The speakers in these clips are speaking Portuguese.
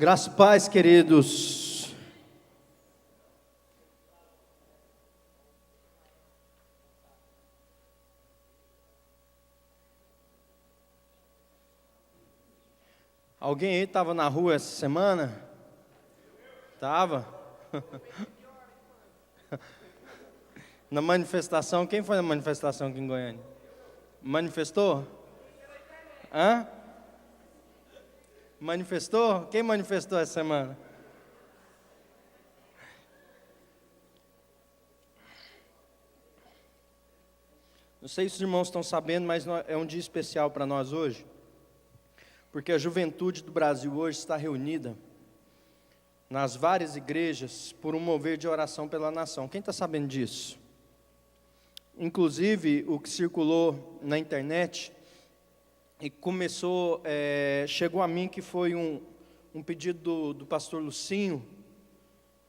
Graça e paz, queridos. Alguém aí estava na rua essa semana? Estava? Na manifestação, quem foi na manifestação aqui em Goiânia? Manifestou? Hã? Manifestou? Quem manifestou essa semana? Não sei se os irmãos estão sabendo, mas é um dia especial para nós hoje, porque a juventude do Brasil hoje está reunida nas várias igrejas por um mover de oração pela nação. Quem está sabendo disso? Inclusive, o que circulou na internet e começou, chegou a mim que foi um pedido do pastor Lucinho,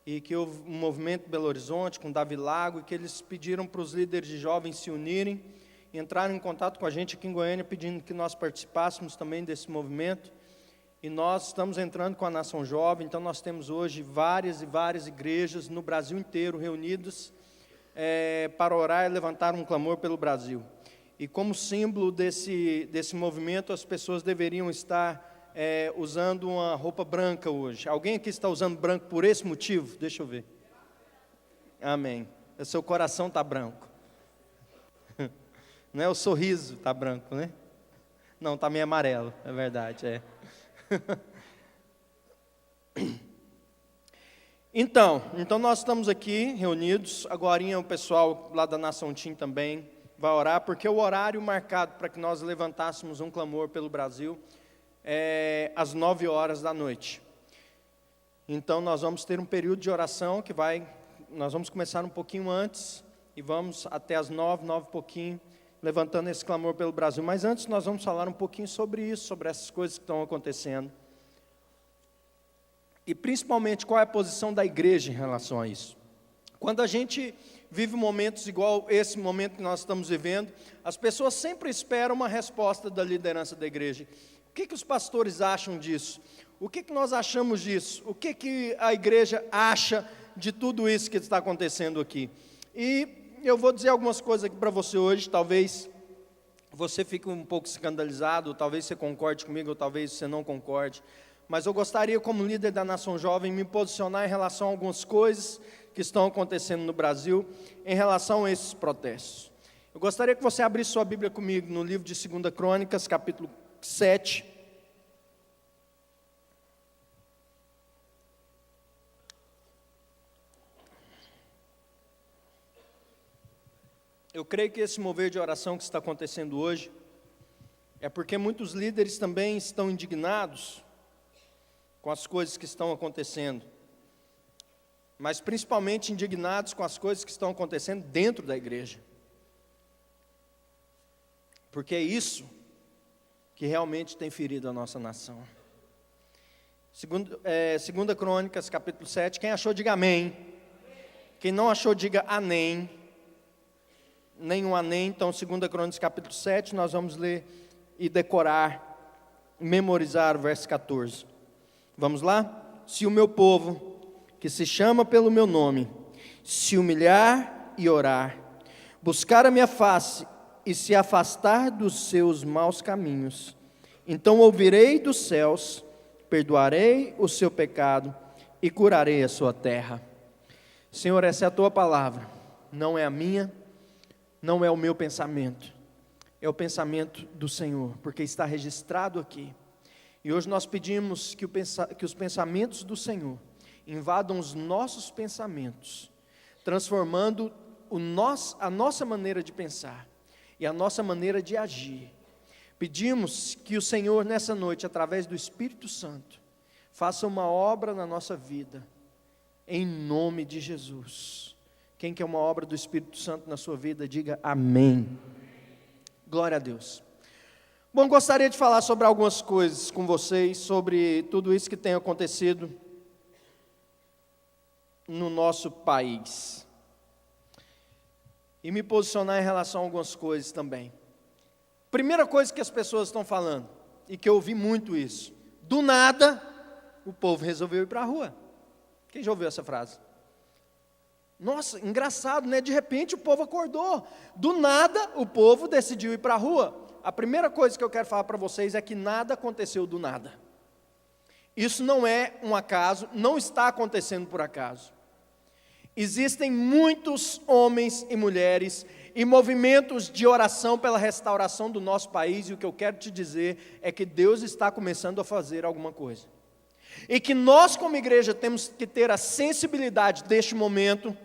e que houve um movimento em Belo Horizonte com Davi Lago, e que eles pediram para os líderes de jovens se unirem, e entraram em contato com a gente aqui em Goiânia, pedindo que nós participássemos também desse movimento, e nós estamos entrando com a Nação Jovem. Então nós temos hoje várias e várias igrejas no Brasil inteiro reunidas para orar e levantar um clamor pelo Brasil. E como símbolo desse movimento, as pessoas deveriam estar usando uma roupa branca hoje. Alguém aqui está usando branco por esse motivo? Deixa eu ver. Amém. O seu coração está branco. Não é o sorriso está branco, né? Não, está meio amarelo, é verdade, Então nós estamos aqui reunidos. Agorinha o pessoal lá da Nação Team também vai orar, porque o horário marcado para que nós levantássemos um clamor pelo Brasil é às 9 horas da noite. Então nós vamos ter um período de oração nós vamos começar um pouquinho antes e vamos até às 9 e pouquinho, levantando esse clamor pelo Brasil. Mas antes nós vamos falar um pouquinho sobre isso, sobre essas coisas que estão acontecendo. E principalmente qual é a posição da igreja em relação a isso. Quando a gente vive momentos igual esse momento que nós estamos vivendo, as pessoas sempre esperam uma resposta da liderança da igreja. O que os pastores acham disso? O que nós achamos disso? O que a igreja acha de tudo isso que está acontecendo aqui? E eu vou dizer algumas coisas aqui para você hoje. Talvez você fique um pouco escandalizado, talvez você concorde comigo, ou talvez você não concorde. Mas eu gostaria, como líder da Nação Jovem, me posicionar em relação a algumas coisas que estão acontecendo no Brasil, em relação a esses protestos. Eu gostaria que você abrisse sua Bíblia comigo no livro de 2 Crônicas, capítulo 7. Eu creio que esse mover de oração que está acontecendo hoje é porque muitos líderes também estão indignados com as coisas que estão acontecendo, mas principalmente indignados com as coisas que estão acontecendo dentro da igreja, porque é isso que realmente tem ferido a nossa nação. 2 Crônicas, capítulo 7, quem achou, diga amém. Quem não achou, diga amém. Nenhum amém. Então 2 Crônicas, capítulo 7, nós vamos ler e decorar, memorizar o verso 14. Vamos lá? Se o meu povo, que se chama pelo meu nome, se humilhar e orar, buscar a minha face e se afastar dos seus maus caminhos, então ouvirei dos céus, perdoarei o seu pecado e curarei a sua terra. Senhor, essa é a tua palavra, não é a minha, não é o meu pensamento, é o pensamento do Senhor, porque está registrado aqui. E hoje nós pedimos que os pensamentos do Senhor invadam os nossos pensamentos, transformando a nossa maneira de pensar e a nossa maneira de agir. Pedimos que o Senhor nessa noite, através do Espírito Santo, faça uma obra na nossa vida, em nome de Jesus. Quem quer uma obra do Espírito Santo na sua vida, diga amém. Glória a Deus. Bom, gostaria de falar sobre algumas coisas com vocês, sobre tudo isso que tem acontecido no nosso país. E me posicionar em relação a algumas coisas também. Primeira coisa que as pessoas estão falando, e que eu ouvi muito isso: do nada, o povo resolveu ir para a rua. Quem já ouviu essa frase? Nossa, engraçado, né? De repente o povo acordou. Do nada, o povo decidiu ir para a rua. A primeira coisa que eu quero falar para vocês é que nada aconteceu do nada. Isso não é um acaso, não está acontecendo por acaso. Existem muitos homens e mulheres e movimentos de oração pela restauração do nosso país, e o que eu quero te dizer é que Deus está começando a fazer alguma coisa. E que nós, como igreja, temos que ter a sensibilidade deste momento,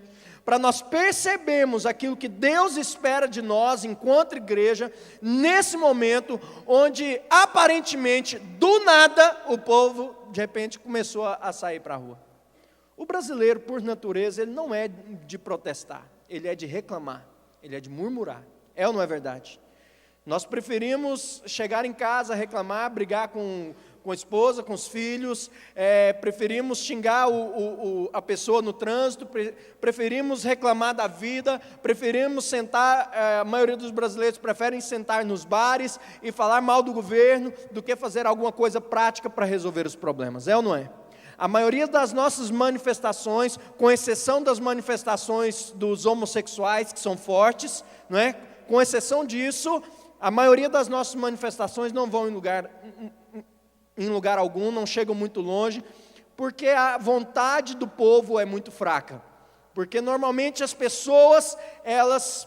para nós percebermos aquilo que Deus espera de nós, enquanto igreja, nesse momento, onde aparentemente, do nada, o povo, de repente, começou a sair para a rua. O brasileiro, por natureza, ele não é de protestar, ele é de reclamar, ele é de murmurar. É ou não é verdade? Nós preferimos chegar em casa, reclamar, brigar com a esposa, com os filhos, preferimos xingar a pessoa no trânsito, preferimos reclamar da vida, preferimos sentar, a maioria dos brasileiros preferem sentar nos bares e falar mal do governo, do que fazer alguma coisa prática para resolver os problemas. É ou não é? A maioria das nossas manifestações, com exceção das manifestações dos homossexuais, que são fortes, não é? Com exceção disso, a maioria das nossas manifestações não vão em lugar algum, não chegam muito longe, porque a vontade do povo é muito fraca. Porque normalmente as pessoas, elas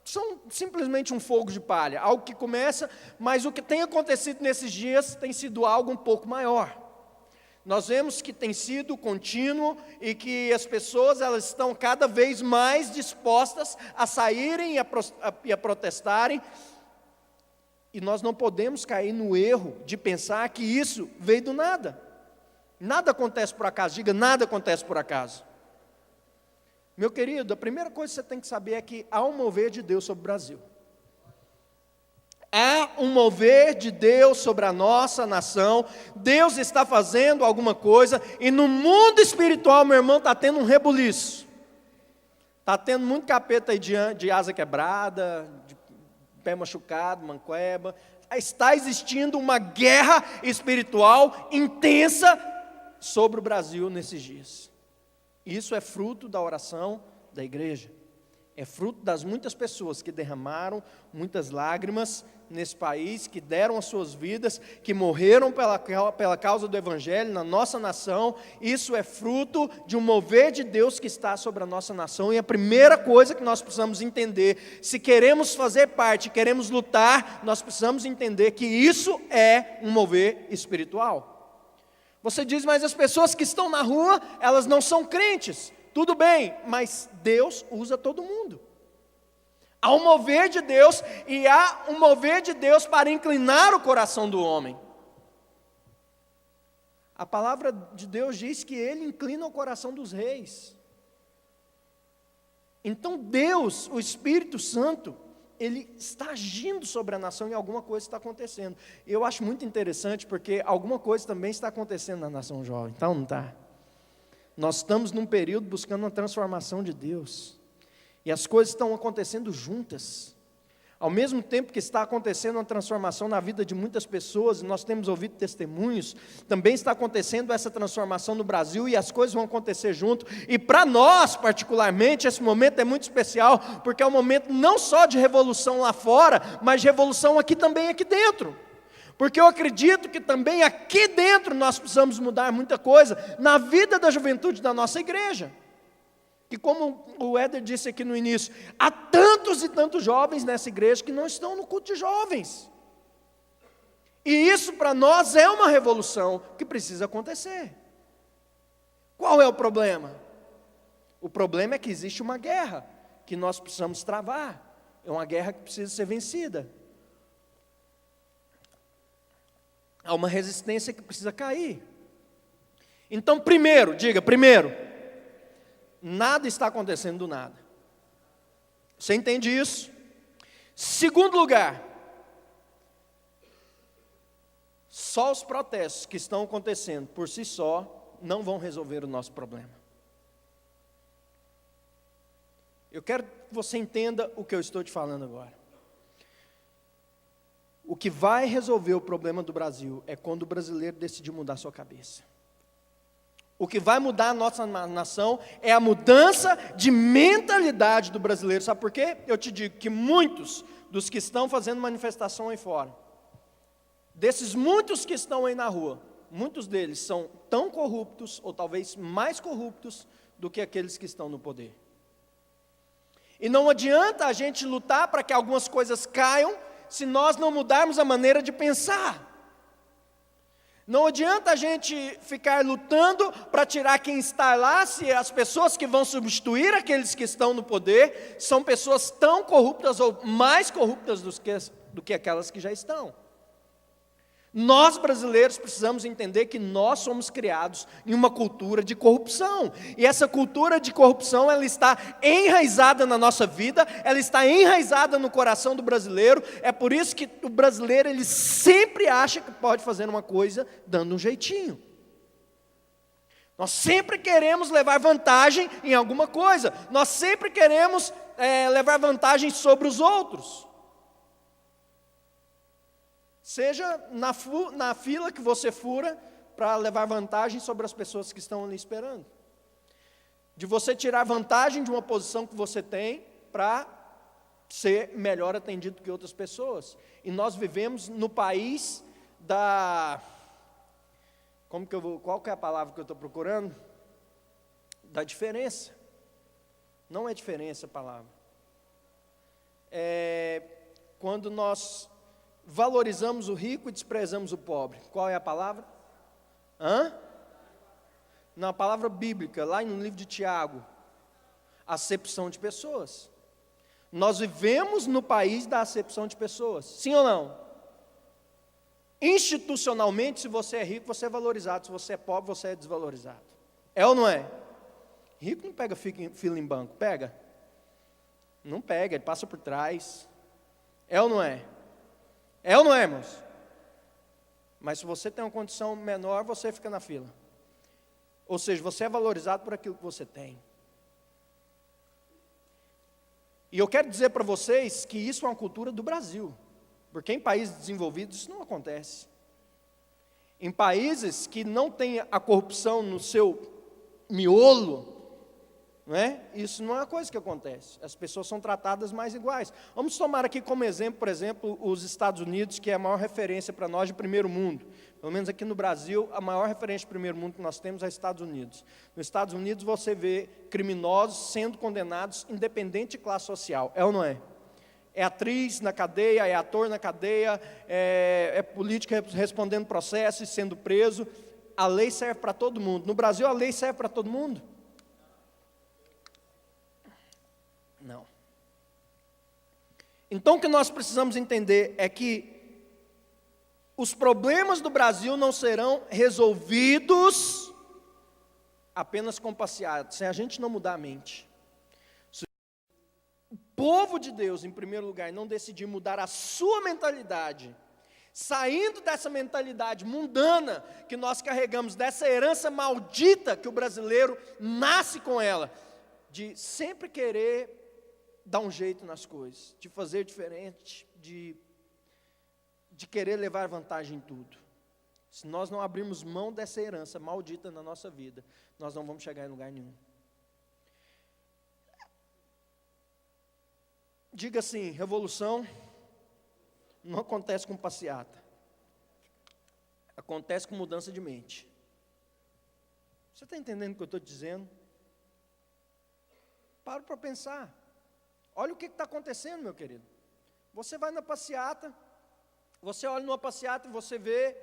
são simplesmente um fogo de palha, algo que começa, mas o que tem acontecido nesses dias tem sido algo um pouco maior. Nós vemos que tem sido contínuo e que as pessoas, elas estão cada vez mais dispostas a saírem e a protestarem. E nós não podemos cair no erro de pensar que isso veio do nada. Nada acontece por acaso, diga, nada acontece por acaso. Meu querido, a primeira coisa que você tem que saber é que há um mover de Deus sobre o Brasil. Há um mover de Deus sobre a nossa nação. Deus está fazendo alguma coisa. E no mundo espiritual, meu irmão, está tendo um rebuliço. Está tendo muito capeta aí de asa quebrada, de pé machucado, manqueba. Está existindo uma guerra espiritual intensa sobre o Brasil nesses dias. Isso é fruto da oração da igreja. É fruto das muitas pessoas que derramaram muitas lágrimas nesse país, que deram as suas vidas, que morreram pela causa do Evangelho na nossa nação. Isso é fruto de um mover de Deus que está sobre a nossa nação. E a primeira coisa que nós precisamos entender, se queremos fazer parte, queremos lutar, nós precisamos entender que isso é um mover espiritual. Você diz, mas as pessoas que estão na rua, elas não são crentes. Tudo bem, mas Deus usa todo mundo. Há um mover de Deus e há um mover de Deus para inclinar o coração do homem. A palavra de Deus diz que Ele inclina o coração dos reis. Então Deus, o Espírito Santo, Ele está agindo sobre a nação e alguma coisa está acontecendo. Eu acho muito interessante porque alguma coisa também está acontecendo na nação jovem, então não está? Nós estamos num período buscando uma transformação de Deus. E as coisas estão acontecendo juntas. Ao mesmo tempo que está acontecendo uma transformação na vida de muitas pessoas, nós temos ouvido testemunhos, também está acontecendo essa transformação no Brasil e as coisas vão acontecer junto. E para nós, particularmente, esse momento é muito especial, porque é um momento não só de revolução lá fora, mas de revolução também aqui dentro. Porque eu acredito que também aqui dentro nós precisamos mudar muita coisa na vida da juventude da nossa igreja. E como o Éder disse aqui no início, há tantos e tantos jovens nessa igreja que não estão no culto de jovens. E isso para nós é uma revolução que precisa acontecer. Qual é o problema? O problema é que existe uma guerra que nós precisamos travar. É uma guerra que precisa ser vencida. Há uma resistência que precisa cair. Então, primeiro, nada está acontecendo do nada. Você entende isso? Segundo lugar, só os protestos que estão acontecendo por si só não vão resolver o nosso problema. Eu quero que você entenda o que eu estou te falando agora. O que vai resolver o problema do Brasil é quando o brasileiro decidir mudar sua cabeça. O que vai mudar a nossa nação é a mudança de mentalidade do brasileiro. Sabe por quê? Eu te digo que muitos dos que estão fazendo manifestação aí fora, desses muitos que estão aí na rua, muitos deles são tão corruptos, ou talvez mais corruptos, do que aqueles que estão no poder. E não adianta a gente lutar para que algumas coisas caiam, se nós não mudarmos a maneira de pensar. Não adianta a gente ficar lutando para tirar quem está lá, se as pessoas que vão substituir aqueles que estão no poder são pessoas tão corruptas ou mais corruptas do que aquelas que já estão. Nós brasileiros precisamos entender que nós somos criados em uma cultura de corrupção. E essa cultura de corrupção, ela está enraizada na nossa vida, ela está enraizada no coração do brasileiro. É por isso que o brasileiro, ele sempre acha que pode fazer uma coisa dando um jeitinho. Nós sempre queremos levar vantagem em alguma coisa. Nós sempre queremos levar vantagem sobre os outros. Seja na fila que você fura para levar vantagem sobre as pessoas que estão ali esperando. De você tirar vantagem de uma posição que você tem para ser melhor atendido que outras pessoas. E nós vivemos no país da... Qual que é a palavra que eu estou procurando? Da diferença. Não é diferença a palavra. Quando nós valorizamos o rico e desprezamos o pobre. Qual é a palavra? Na palavra bíblica, lá no livro de Tiago, acepção de pessoas. Nós vivemos no país da acepção de pessoas, sim ou não? Institucionalmente, se você é rico, você é valorizado, se você é pobre, você é desvalorizado. É ou não é? Rico não pega fila em banco, pega? Não pega, ele passa por trás. É ou não é? É ou não é, irmãos? Mas se você tem uma condição menor, você fica na fila. Ou seja, você é valorizado por aquilo que você tem. E eu quero dizer para vocês que isso é uma cultura do Brasil. Porque em países desenvolvidos isso não acontece. Em países que não têm a corrupção no seu miolo, isso não é uma coisa que acontece. As pessoas são tratadas mais iguais. Vamos tomar aqui como exemplo, por exemplo, os Estados Unidos, que é a maior referência para nós de primeiro mundo. Pelo menos aqui no Brasil, a maior referência de primeiro mundo que nós temos é os Estados Unidos. Nos Estados Unidos você vê criminosos sendo condenados independente de classe social. É ou não é? É atriz na cadeia, é ator na cadeia, é político respondendo processo e sendo preso. A lei serve para todo mundo. No Brasil a lei serve para todo mundo? Não. Então o que nós precisamos entender é que os problemas do Brasil não serão resolvidos apenas com passeata, sem a gente não mudar a mente. Se o povo de Deus, em primeiro lugar, não decidir mudar a sua mentalidade, saindo dessa mentalidade mundana que nós carregamos, dessa herança maldita que o brasileiro nasce com ela, de sempre querer dar um jeito nas coisas, de fazer diferente, de querer levar vantagem em tudo. Se nós não abrirmos mão dessa herança maldita na nossa vida, nós não vamos chegar em lugar nenhum. Diga assim: revolução não acontece com passeata, acontece com mudança de mente. Você está entendendo o que eu estou dizendo? Para pensar. Olha o que está acontecendo, meu querido. Você vai na passeata, você olha numa passeata e você vê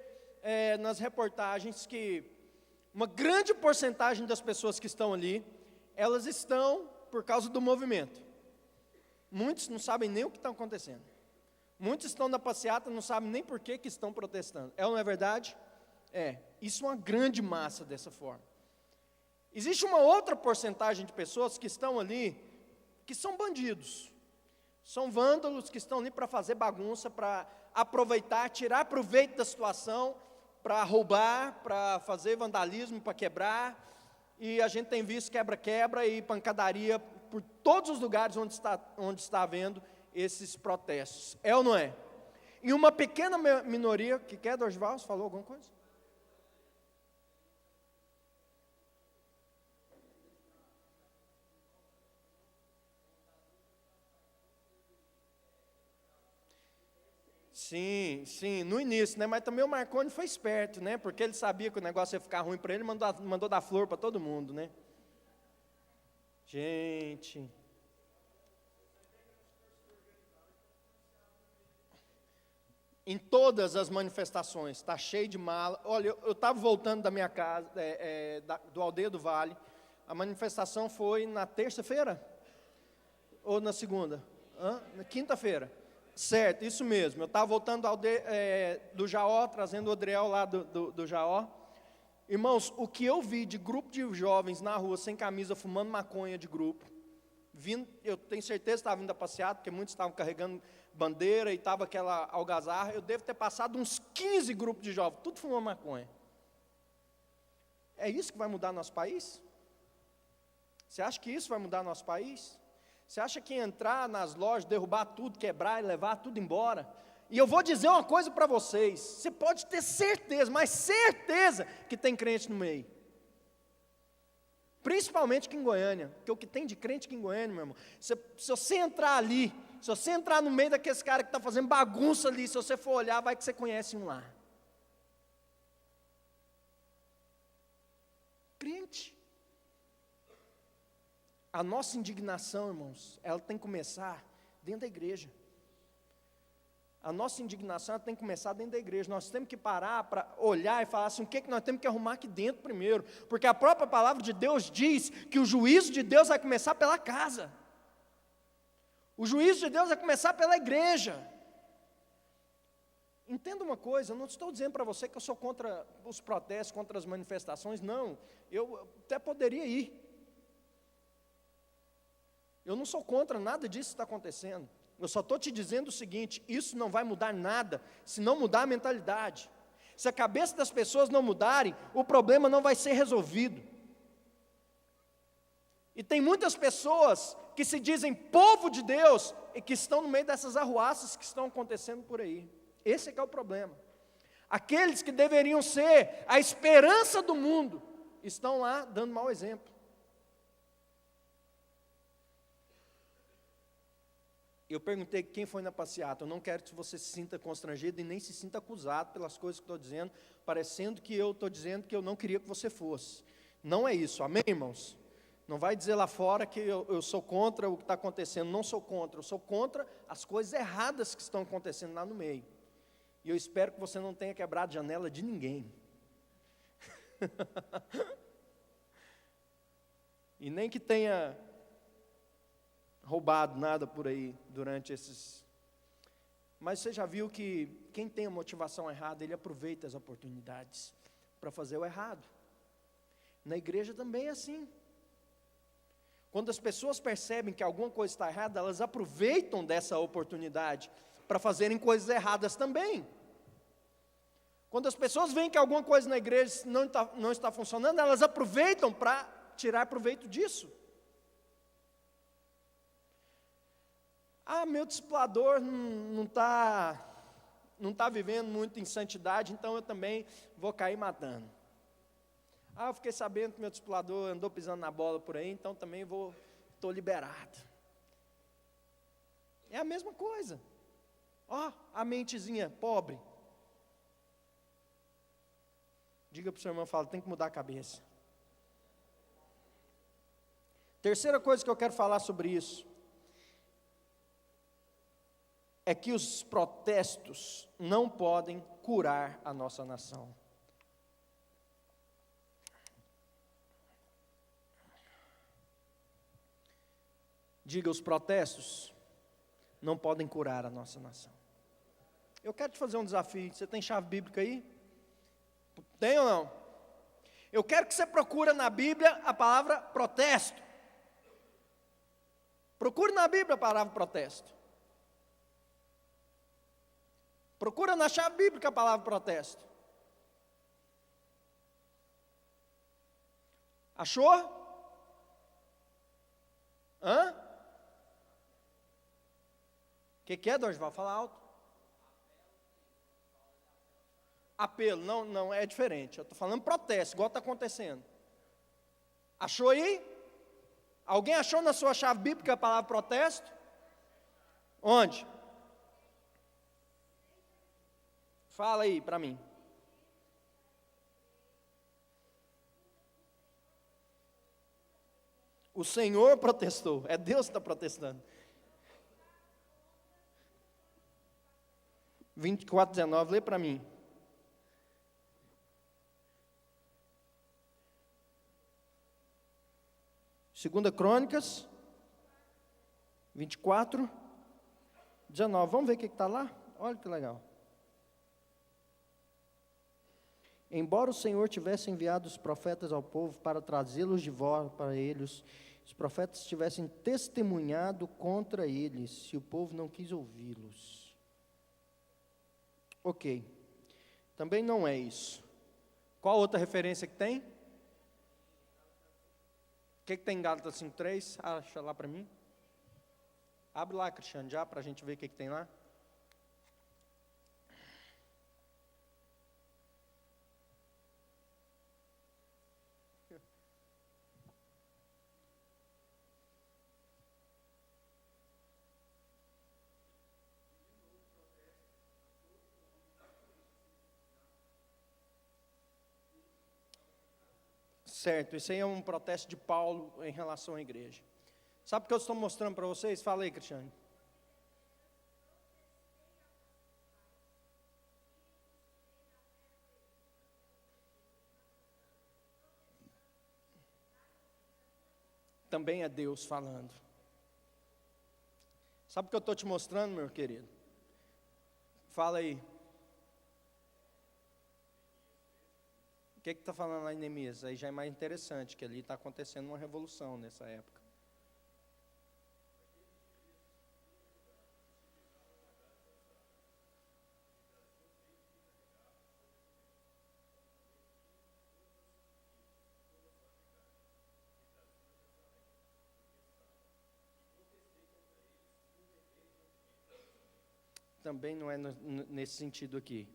nas reportagens que uma grande porcentagem das pessoas que estão ali, elas estão por causa do movimento. Muitos não sabem nem o que está acontecendo. Muitos estão na passeata e não sabem nem por que estão protestando. É ou não é verdade? Isso é uma grande massa dessa forma. Existe uma outra porcentagem de pessoas que estão ali, que são bandidos, são vândalos que estão ali para fazer bagunça, para aproveitar, tirar proveito da situação, para roubar, para fazer vandalismo, para quebrar, e a gente tem visto quebra-quebra e pancadaria por todos os lugares onde está havendo esses protestos. É ou não é? E uma pequena minoria, que quer, Dorival, você falou alguma coisa? Sim, sim, no início, né? Mas também o Marconi foi esperto, né? Porque ele sabia que o negócio ia ficar ruim para ele, mandou dar flor para todo mundo, né? Gente. Em todas as manifestações, está cheio de mala. Olha, eu estava voltando da minha casa, do Aldeia do Vale. A manifestação foi na terça-feira? Ou na segunda? Na quinta-feira. Certo, isso mesmo. Eu estava voltando do Jaó, trazendo o Adriel lá do Jaó. Irmãos, o que eu vi de grupo de jovens na rua, sem camisa, fumando maconha de grupo, eu tenho certeza que estava vindo a passear, porque muitos estavam carregando bandeira e estava aquela algazarra. Eu devo ter passado uns 15 grupos de jovens, tudo fumando maconha. É isso que vai mudar nosso país? Você acha que isso vai mudar nosso país? Você acha que entrar nas lojas, derrubar tudo, quebrar e levar tudo embora? E eu vou dizer uma coisa para vocês, você pode ter certeza, mas certeza que tem crente no meio. Principalmente aqui em Goiânia, porque o que tem de crente aqui em Goiânia, meu irmão, se você entrar ali, se você entrar no meio daqueles caras que estão fazendo bagunça ali, se você for olhar, vai que você conhece um lá. Crente. A nossa indignação, irmãos, ela tem que começar dentro da igreja. A nossa indignação tem que começar dentro da igreja. Nós temos que parar para olhar e falar assim, o que nós temos que arrumar aqui dentro primeiro. Porque a própria palavra de Deus diz que o juízo de Deus vai começar pela casa. O juízo de Deus vai começar pela igreja. Entenda uma coisa, eu não estou dizendo para você que eu sou contra os protestos, contra as manifestações, não. Eu até poderia ir. Eu não sou contra nada disso que está acontecendo. Eu só estou te dizendo o seguinte, isso não vai mudar nada, se não mudar a mentalidade. Se a cabeça das pessoas não mudarem, o problema não vai ser resolvido. E tem muitas pessoas que se dizem povo de Deus e que estão no meio dessas arruaças que estão acontecendo por aí. Esse é que é o problema. Aqueles que deveriam ser a esperança do mundo, estão lá dando mau exemplo. Eu perguntei quem foi na passeata. Eu não quero que você se sinta constrangido e nem se sinta acusado pelas coisas que estou dizendo, parecendo que eu estou dizendo que eu não queria que você fosse. Não é isso, amém, irmãos? Não vai dizer lá fora que eu sou contra o que está acontecendo. Não sou contra, eu sou contra as coisas erradas que estão acontecendo lá no meio. E eu espero que você não tenha quebrado a janela de ninguém. E nem que tenha roubado nada por aí durante esses... Mas você já viu que quem tem a motivação errada, ele aproveita as oportunidades para fazer o errado. Na igreja também é assim. Quando as pessoas percebem que alguma coisa está errada, elas aproveitam dessa oportunidade para fazerem coisas erradas também. Quando as pessoas veem que alguma coisa na igreja não está funcionando, elas aproveitam para tirar proveito disso. Meu discipulador não está vivendo muito em santidade, então eu também vou cair matando. Eu fiquei sabendo que meu discipulador andou pisando na bola por aí, então também estou liberado. É a mesma coisa. A mentezinha pobre. Diga para o seu irmão, fala, tem que mudar a cabeça. Terceira coisa que eu quero falar sobre isso é que os protestos não podem curar a nossa nação. Diga, os protestos não podem curar a nossa nação. Eu quero te fazer um desafio. Você tem chave bíblica aí? Tem ou não? Eu quero que você procure na Bíblia a palavra protesto. Procure na Bíblia a palavra protesto. Procura na chave bíblica a palavra protesto. Achou? O que é, Dorival? Fala alto. Apelo, não, é diferente. Eu estou falando protesto, igual está acontecendo. Achou aí? Alguém achou na sua chave bíblica a palavra protesto? Onde? Fala aí para mim. O Senhor protestou, é Deus que está protestando. 24:19, lê para mim. Segunda Crônicas, 24:19. Vamos ver o que está lá? Olha que legal. Embora o Senhor tivesse enviado os profetas ao povo para trazê-los de volta para eles, os profetas tivessem testemunhado contra eles, se o povo não quis ouvi-los. Ok. Também não é isso. Qual outra referência que tem? O que tem em Gálatas 5:3? Acha lá para mim. Abre lá, Cristiano, já, para a gente ver o que tem lá. Certo, isso aí é um protesto de Paulo em relação à igreja. Sabe o que eu estou mostrando para vocês? Fala aí, Cristiane. Também é Deus falando. Sabe o que eu estou te mostrando, meu querido? Fala aí. O que está falando lá em Neemias? Aí já é mais interessante, que ali está acontecendo uma revolução nessa época. Também não é nesse sentido aqui,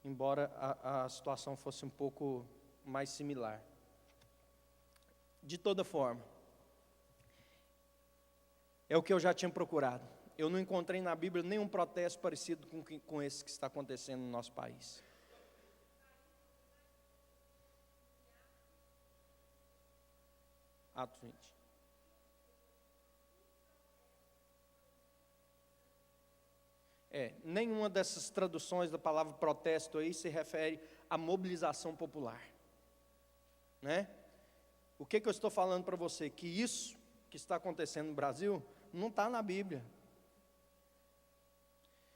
embora a situação fosse um pouco mais similar. De toda forma, é o que eu já tinha procurado. Eu não encontrei na Bíblia nenhum protesto parecido com esse que está acontecendo no nosso país. Atos 20. Nenhuma dessas traduções da palavra protesto aí se refere à mobilização popular, né? O que eu estou falando para você? Que isso que está acontecendo no Brasil não está na Bíblia.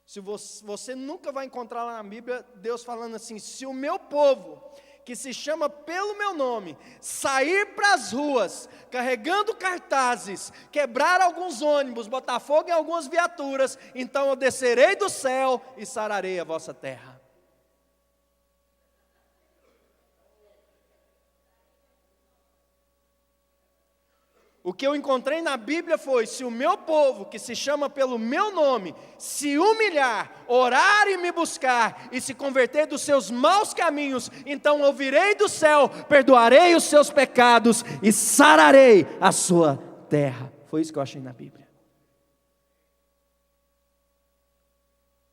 Se você nunca vai encontrar lá na Bíblia Deus falando assim: se o meu povo, que se chama pelo meu nome, sair para as ruas, carregando cartazes, quebrar alguns ônibus, botar fogo em algumas viaturas, então eu descerei do céu e sararei a vossa terra. O que eu encontrei na Bíblia foi: se o meu povo, que se chama pelo meu nome, se humilhar, orar e me buscar, e se converter dos seus maus caminhos, então ouvirei do céu, perdoarei os seus pecados, e sararei a sua terra. Foi isso que eu achei na Bíblia.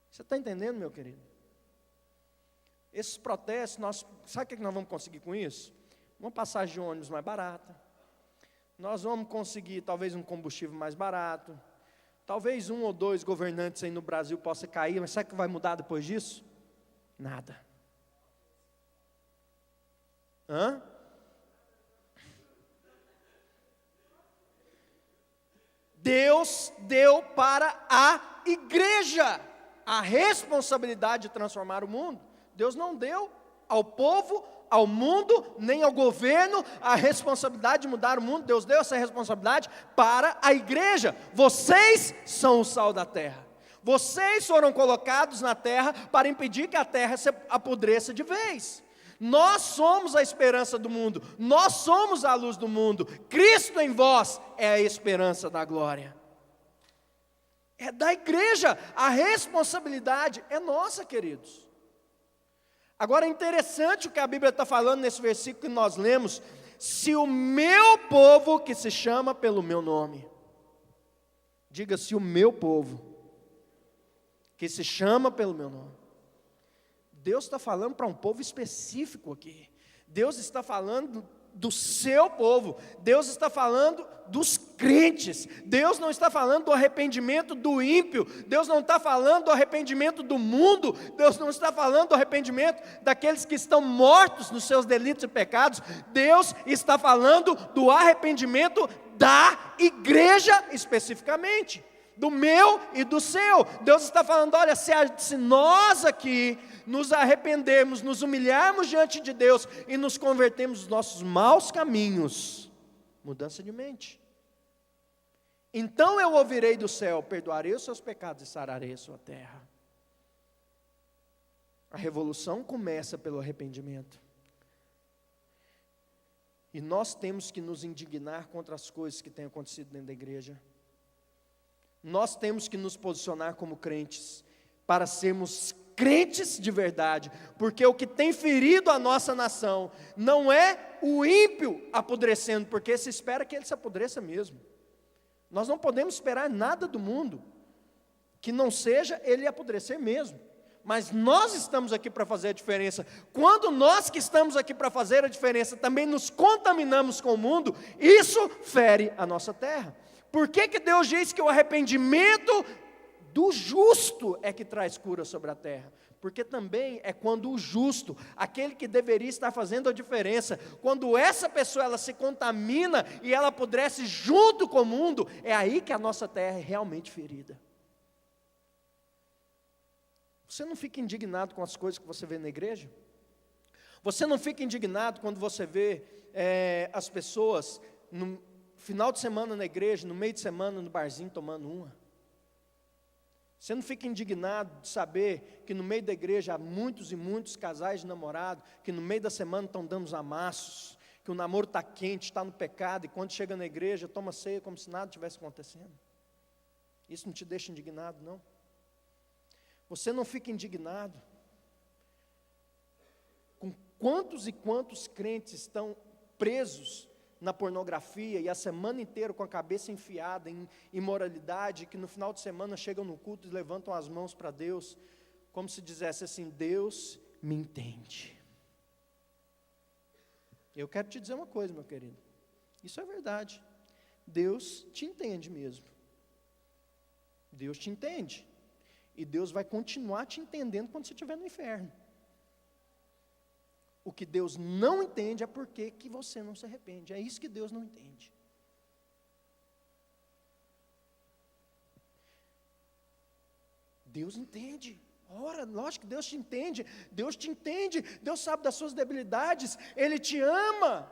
Você está entendendo, meu querido? Esses protestos, sabe o que nós vamos conseguir com isso? Uma passagem de ônibus mais barata. Nós vamos conseguir talvez um combustível mais barato. Talvez 1 ou 2 governantes aí no Brasil possa cair, mas sabe o que vai mudar depois disso? Nada. Deus deu para a igreja a responsabilidade de transformar o mundo. Deus não deu ao povo, ao mundo, nem ao governo a responsabilidade de mudar o mundo. Deus deu essa responsabilidade para a igreja. Vocês são o sal da terra. Vocês foram colocados na terra para impedir que a terra se apodreça de vez. Nós somos a esperança do mundo. Nós somos a luz do mundo. Cristo em vós é a esperança da glória. É da igreja. A responsabilidade é nossa, queridos. Agora é interessante o que a Bíblia está falando nesse versículo que nós lemos: se o meu povo, que se chama pelo meu nome. Diga: se o meu povo, que se chama pelo meu nome. Deus está falando para um povo específico aqui. Deus está falando do seu povo. Deus está falando dos crentes. Deus não está falando do arrependimento do ímpio. Deus não está falando do arrependimento do mundo. Deus não está falando do arrependimento daqueles que estão mortos nos seus delitos e pecados. Deus está falando do arrependimento da igreja especificamente, do meu e do seu. Deus está falando, olha, se nós aqui nos arrependermos, nos humilharmos diante de Deus e nos convertermos dos nossos maus caminhos, mudança de mente, então eu ouvirei do céu, perdoarei os seus pecados e sararei a sua terra. A revolução começa pelo arrependimento. E nós temos que nos indignar contra as coisas que têm acontecido dentro da igreja. Nós temos que nos posicionar como crentes, para sermos crentes de verdade, porque o que tem ferido a nossa nação, não é o ímpio apodrecendo, porque se espera que ele se apodreça mesmo. Nós não podemos esperar nada do mundo, que não seja ele apodrecer mesmo. Mas nós estamos aqui para fazer a diferença. Quando nós que estamos aqui para fazer a diferença também nos contaminamos com o mundo, isso fere a nossa terra. Por que Deus diz que o arrependimento do justo é que traz cura sobre a terra? Porque também é quando o justo, aquele que deveria estar fazendo a diferença, quando essa pessoa ela se contamina e ela apodrece junto com o mundo, é aí que a nossa terra é realmente ferida. Você não fica indignado com as coisas que você vê na igreja? Você não fica indignado quando você vê as pessoas no final de semana na igreja, no meio de semana no barzinho tomando uma? Você não fica indignado de saber que no meio da igreja há muitos e muitos casais de namorado, que no meio da semana estão dando os amassos, que o namoro está quente, está no pecado, e quando chega na igreja toma ceia como se nada tivesse acontecendo? Isso não te deixa indignado, não? Você não fica indignado com quantos e quantos crentes estão presos na pornografia e a semana inteira com a cabeça enfiada em imoralidade, que no final de semana chegam no culto e levantam as mãos para Deus, como se dissesse assim: Deus me entende. Eu quero te dizer uma coisa, meu querido, isso é verdade. Deus te entende mesmo. Deus te entende. E Deus vai continuar te entendendo quando você estiver no inferno. O que Deus não entende é por que você não se arrepende. É isso que Deus não entende. Deus entende. Ora, lógico que Deus te entende. Deus te entende. Deus sabe das suas debilidades. Ele te ama.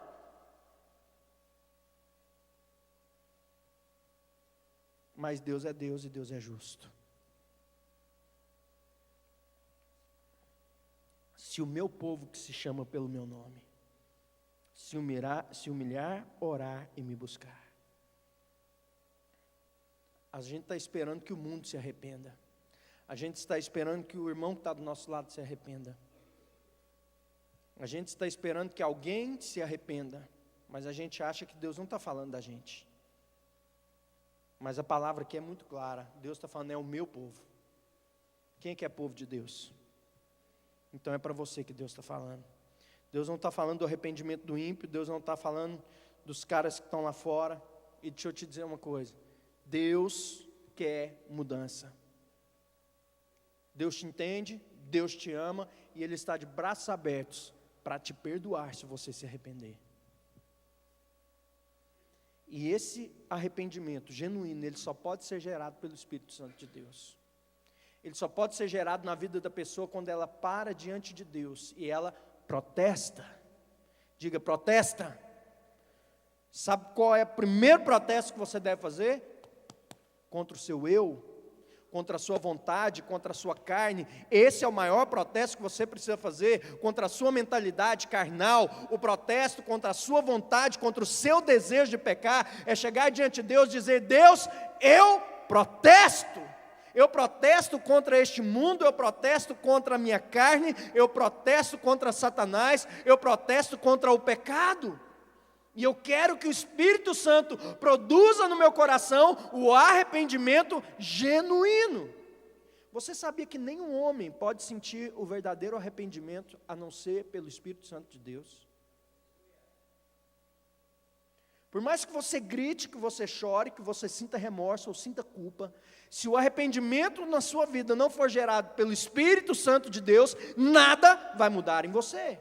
Mas Deus é Deus e Deus é justo. Se o meu povo que se chama pelo meu nome se humilhar, orar e me buscar. A gente está esperando que o mundo se arrependa. A gente está esperando que o irmão que está do nosso lado se arrependa. A gente está esperando que alguém se arrependa. Mas a gente acha que Deus não está falando da gente. Mas a palavra aqui é muito clara. Deus está falando, é o meu povo. Quem é que é povo de Deus? Então é para você que Deus está falando. Deus não está falando do arrependimento do ímpio. Deus não está falando dos caras que estão lá fora. E deixa eu te dizer uma coisa. Deus quer mudança. Deus te entende, Deus te ama. E Ele está de braços abertos para te perdoar se você se arrepender. E esse arrependimento genuíno, ele só pode ser gerado pelo Espírito Santo de Deus. Ele só pode ser gerado na vida da pessoa quando ela para diante de Deus e ela protesta. Diga, protesta. Sabe qual é o primeiro protesto que você deve fazer? Contra o seu eu, contra a sua vontade, contra a sua carne. Esse é o maior protesto que você precisa fazer, contra a sua mentalidade carnal. O protesto contra a sua vontade, contra o seu desejo de pecar, é chegar diante de Deus e dizer, Deus, eu protesto. Eu protesto contra este mundo, eu protesto contra a minha carne, eu protesto contra Satanás, eu protesto contra o pecado. E eu quero que o Espírito Santo produza no meu coração o arrependimento genuíno. Você sabia que nenhum homem pode sentir o verdadeiro arrependimento a não ser pelo Espírito Santo de Deus? Por mais que você grite, que você chore, que você sinta remorso ou sinta culpa, se o arrependimento na sua vida não for gerado pelo Espírito Santo de Deus, nada vai mudar em você.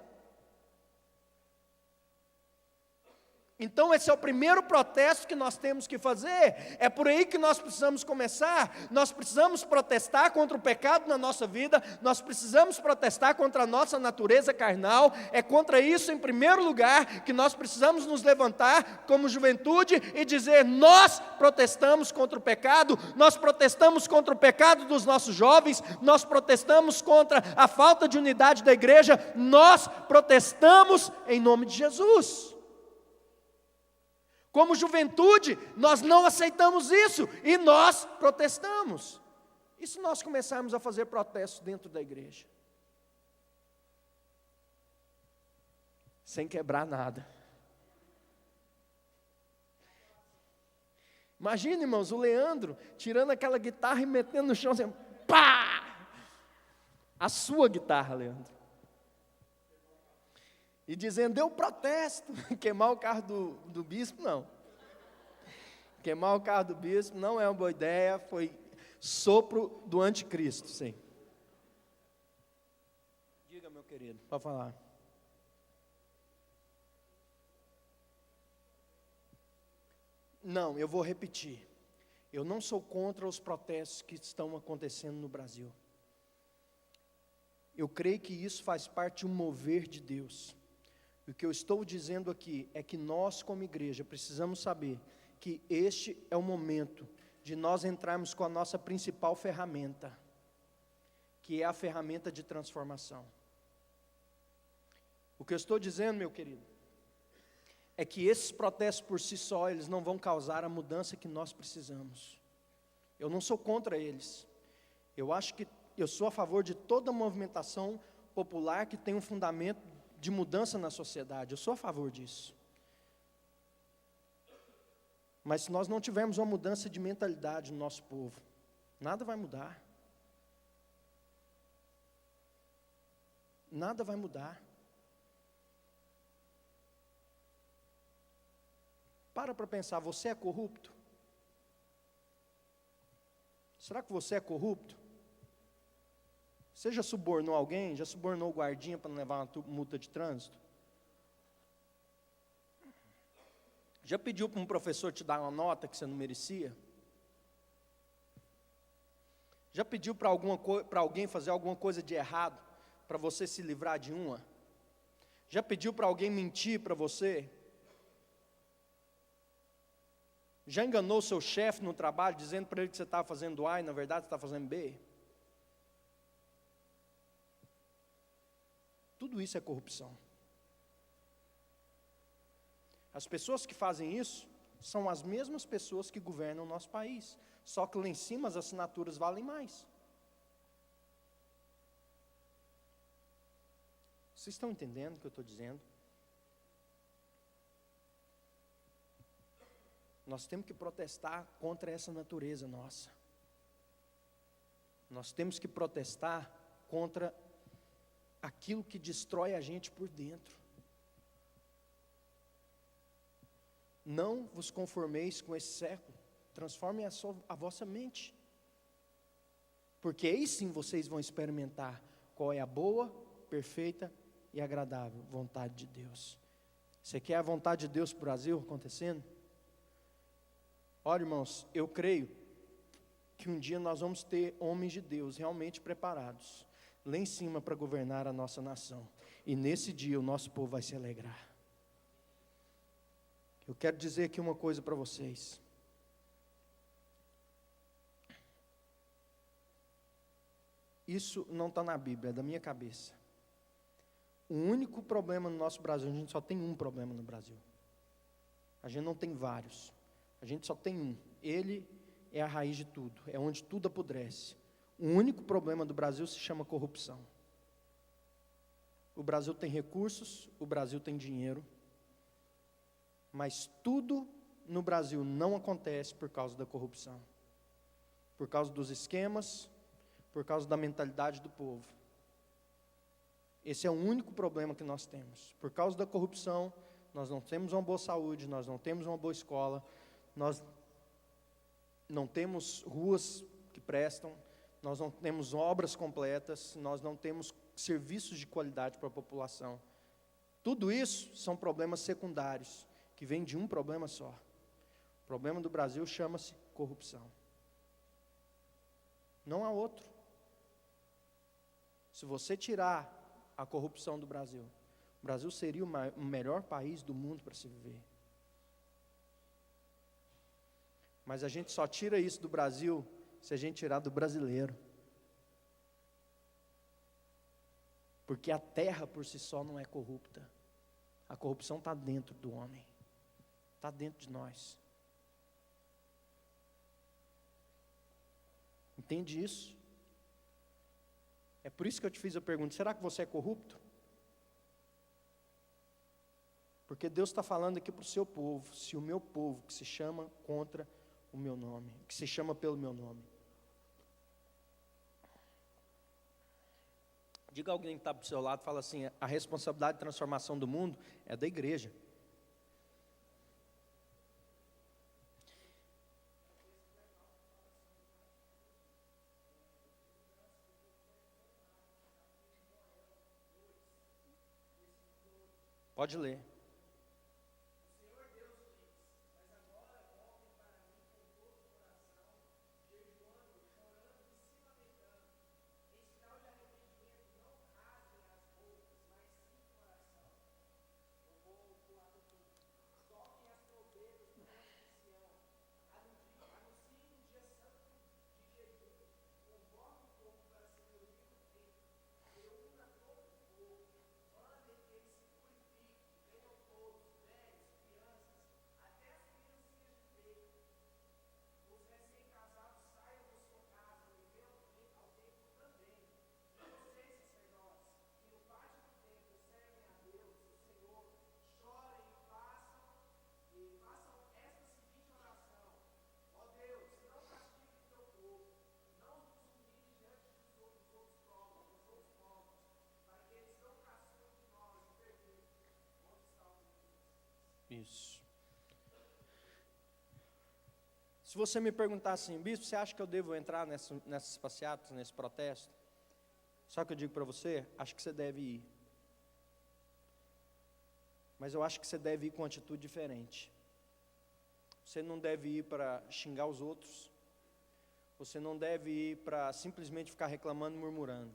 Então esse é o primeiro protesto que nós temos que fazer, é por aí que nós precisamos começar. Nós precisamos protestar contra o pecado na nossa vida, nós precisamos protestar contra a nossa natureza carnal, é contra isso em primeiro lugar que nós precisamos nos levantar como juventude e dizer: nós protestamos contra o pecado, nós protestamos contra o pecado dos nossos jovens, nós protestamos contra a falta de unidade da igreja, nós protestamos em nome de Jesus. Como juventude, nós não aceitamos isso e nós protestamos. E se nós começarmos a fazer protestos dentro da igreja? Sem quebrar nada. Imagina, irmãos, o Leandro tirando aquela guitarra e metendo no chão assim, pá! A sua guitarra, Leandro. E dizendo: eu protesto. Queimar o carro do bispo, não. Queimar o carro do bispo não é uma boa ideia, foi sopro do anticristo, sim. Diga, meu querido, pode falar. Não, eu vou repetir. Eu não sou contra os protestos que estão acontecendo no Brasil. Eu creio que isso faz parte de um mover de Deus. O que eu estou dizendo aqui é que nós, como igreja, precisamos saber que este é o momento de nós entrarmos com a nossa principal ferramenta, que é a ferramenta de transformação. O que eu estou dizendo, meu querido, é que esses protestos por si só, eles não vão causar a mudança que nós precisamos. Eu não sou contra eles. Eu sou a favor de toda movimentação popular que tem um fundamento de mudança na sociedade, eu sou a favor disso. Mas se nós não tivermos uma mudança de mentalidade no nosso povo, nada vai mudar. Nada vai mudar. Para pensar, você é corrupto? Será que você é corrupto? Você já subornou alguém? Já subornou o guardinha para não levar uma multa de trânsito? Já pediu para um professor te dar uma nota que você não merecia? Já pediu para alguém fazer alguma coisa de errado, para você se livrar de uma? Já pediu para alguém mentir para você? Já enganou seu chefe no trabalho, dizendo para ele que você estava fazendo A e na verdade você está fazendo B? Tudo isso é corrupção. As pessoas que fazem isso são as mesmas pessoas que governam o nosso país, só que lá em cima as assinaturas valem mais. Vocês estão entendendo o que eu estou dizendo? Nós temos que protestar contra essa natureza nossa. Nós temos que protestar contra aquilo que destrói a gente por dentro. Não vos conformeis com esse século, transformem a vossa mente, porque aí sim vocês vão experimentar qual é a boa, perfeita e agradável vontade de Deus. Você quer a vontade de Deus para o Brasil acontecendo? Olha, irmãos, eu creio que um dia nós vamos ter homens de Deus realmente preparados lá em cima para governar a nossa nação, e nesse dia o nosso povo vai se alegrar. Eu quero dizer aqui uma coisa para vocês. Isso não está na Bíblia, é da minha cabeça. O único problema no nosso Brasil, a gente só tem um problema no Brasil. A gente não tem vários, a gente só tem um. Ele é a raiz de tudo, é onde tudo apodrece. O único problema do Brasil se chama corrupção. O Brasil tem recursos, o Brasil tem dinheiro, mas tudo no Brasil não acontece por causa da corrupção, por causa dos esquemas, por causa da mentalidade do povo. Esse é o único problema que nós temos. Por causa da corrupção, nós não temos uma boa saúde, nós não temos uma boa escola, nós não temos ruas que prestam, nós não temos obras completas, nós não temos serviços de qualidade para a população. Tudo isso são problemas secundários, que vêm de um problema só. O problema do Brasil chama-se corrupção. Não há outro. Se você tirar a corrupção do Brasil, o Brasil seria o melhor país do mundo para se viver. Mas a gente só tira isso do Brasil se a gente tirar do brasileiro. Porque a terra por si só não é corrupta. A corrupção está dentro do homem. Está dentro de nós. Entende isso? É por isso que eu te fiz a pergunta: será que você é corrupto? Porque Deus está falando aqui para o seu povo: se o meu povo, que se chama contra o meu nome, que se chama pelo meu nome. Diga a alguém que está para o seu lado, fala assim: a responsabilidade de transformação do mundo é da igreja. Pode ler. Isso. Se você me perguntar assim: bispo, você acha que eu devo entrar nessas passeatas, nesse protesto? Só que eu digo para você: acho que você deve ir. Mas eu acho que você deve ir com uma atitude diferente. Você não deve ir para xingar os outros. Você não deve ir para simplesmente ficar reclamando e murmurando.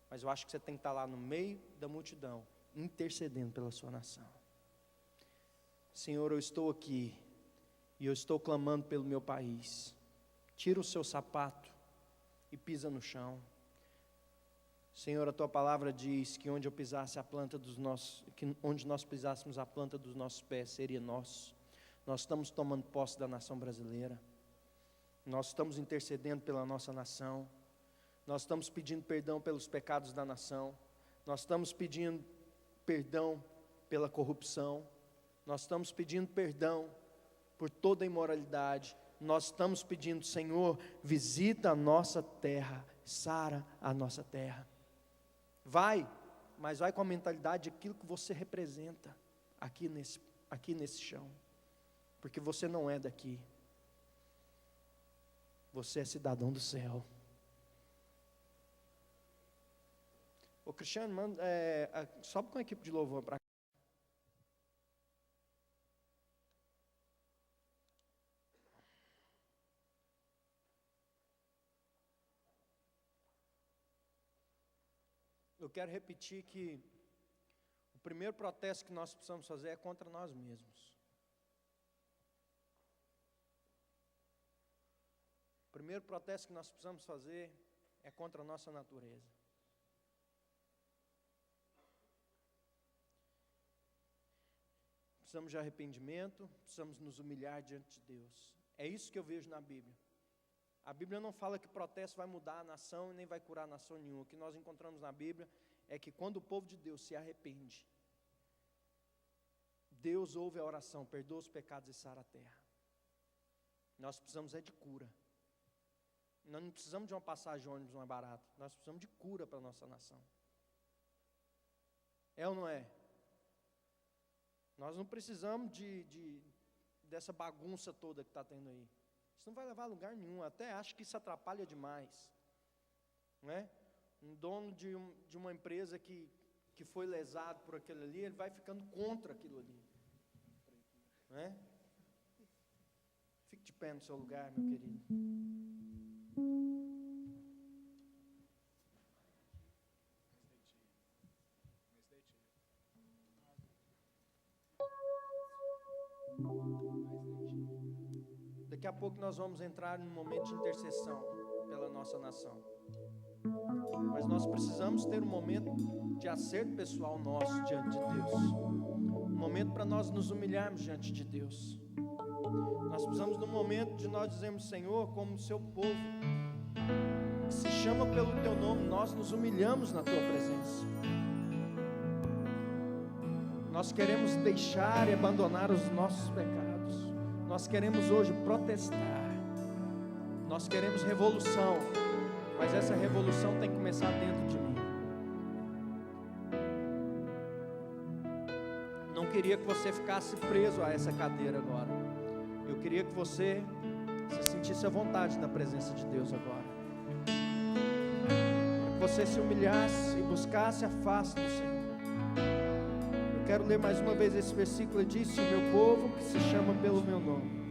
Mas eu acho que você tem que estar lá no meio da multidão, intercedendo pela sua nação. Senhor, eu estou aqui e eu estou clamando pelo meu país. Tira o seu sapato e pisa no chão. Senhor, a tua palavra diz que onde onde nós pisássemos a planta dos nossos pés seria nosso. Nós estamos tomando posse da nação brasileira. Nós estamos intercedendo pela nossa nação. Nós estamos pedindo perdão pelos pecados da nação. Nós estamos pedindo perdão pela corrupção. Nós estamos pedindo perdão por toda a imoralidade. Nós estamos pedindo: Senhor, visita a nossa terra, sara a nossa terra. Vai, mas vai com a mentalidade daquilo que você representa aqui nesse chão. Porque você não é daqui. Você é cidadão do céu. Ô Cristiano, sobe com a equipe de louvor para cá. Eu quero repetir que o primeiro protesto que nós precisamos fazer é contra nós mesmos. O primeiro protesto que nós precisamos fazer é contra a nossa natureza. Precisamos de arrependimento, precisamos nos humilhar diante de Deus. É isso que eu vejo na Bíblia. A Bíblia não fala que protesto vai mudar a nação e nem vai curar a nação nenhuma. O que nós encontramos na Bíblia é que quando o povo de Deus se arrepende, Deus ouve a oração, perdoa os pecados e sara a terra. Nós precisamos é de cura. Nós não precisamos de uma passagem de ônibus mais barata. Nós precisamos de cura para a nossa nação. É ou não é? Nós não precisamos dessa bagunça toda que está tendo aí. Isso não vai levar a lugar nenhum. Até acho que isso atrapalha demais. Não é? Um dono de uma empresa que foi lesado por aquilo ali, ele vai ficando contra aquilo ali. Não é? Fique de pé no seu lugar, meu querido. Daqui a pouco nós vamos entrar num momento de intercessão pela nossa nação. Mas nós precisamos ter um momento de acerto pessoal nosso diante de Deus. Um momento para nós nos humilharmos diante de Deus. Nós precisamos de um momento de nós dizermos: Senhor, como seu povo, que se chama pelo teu nome, nós nos humilhamos na tua presença. Nós queremos deixar e abandonar os nossos pecados. Nós queremos hoje protestar. Nós queremos revolução. Mas essa revolução tem que começar dentro de mim. Não queria que você ficasse preso a essa cadeira agora. Eu queria que você se sentisse à vontade na presença de Deus agora. Que você se humilhasse e buscasse a face do Senhor. Eu quero ler mais uma vez esse versículo. Ele diz: o meu povo que se chama pelo meu nome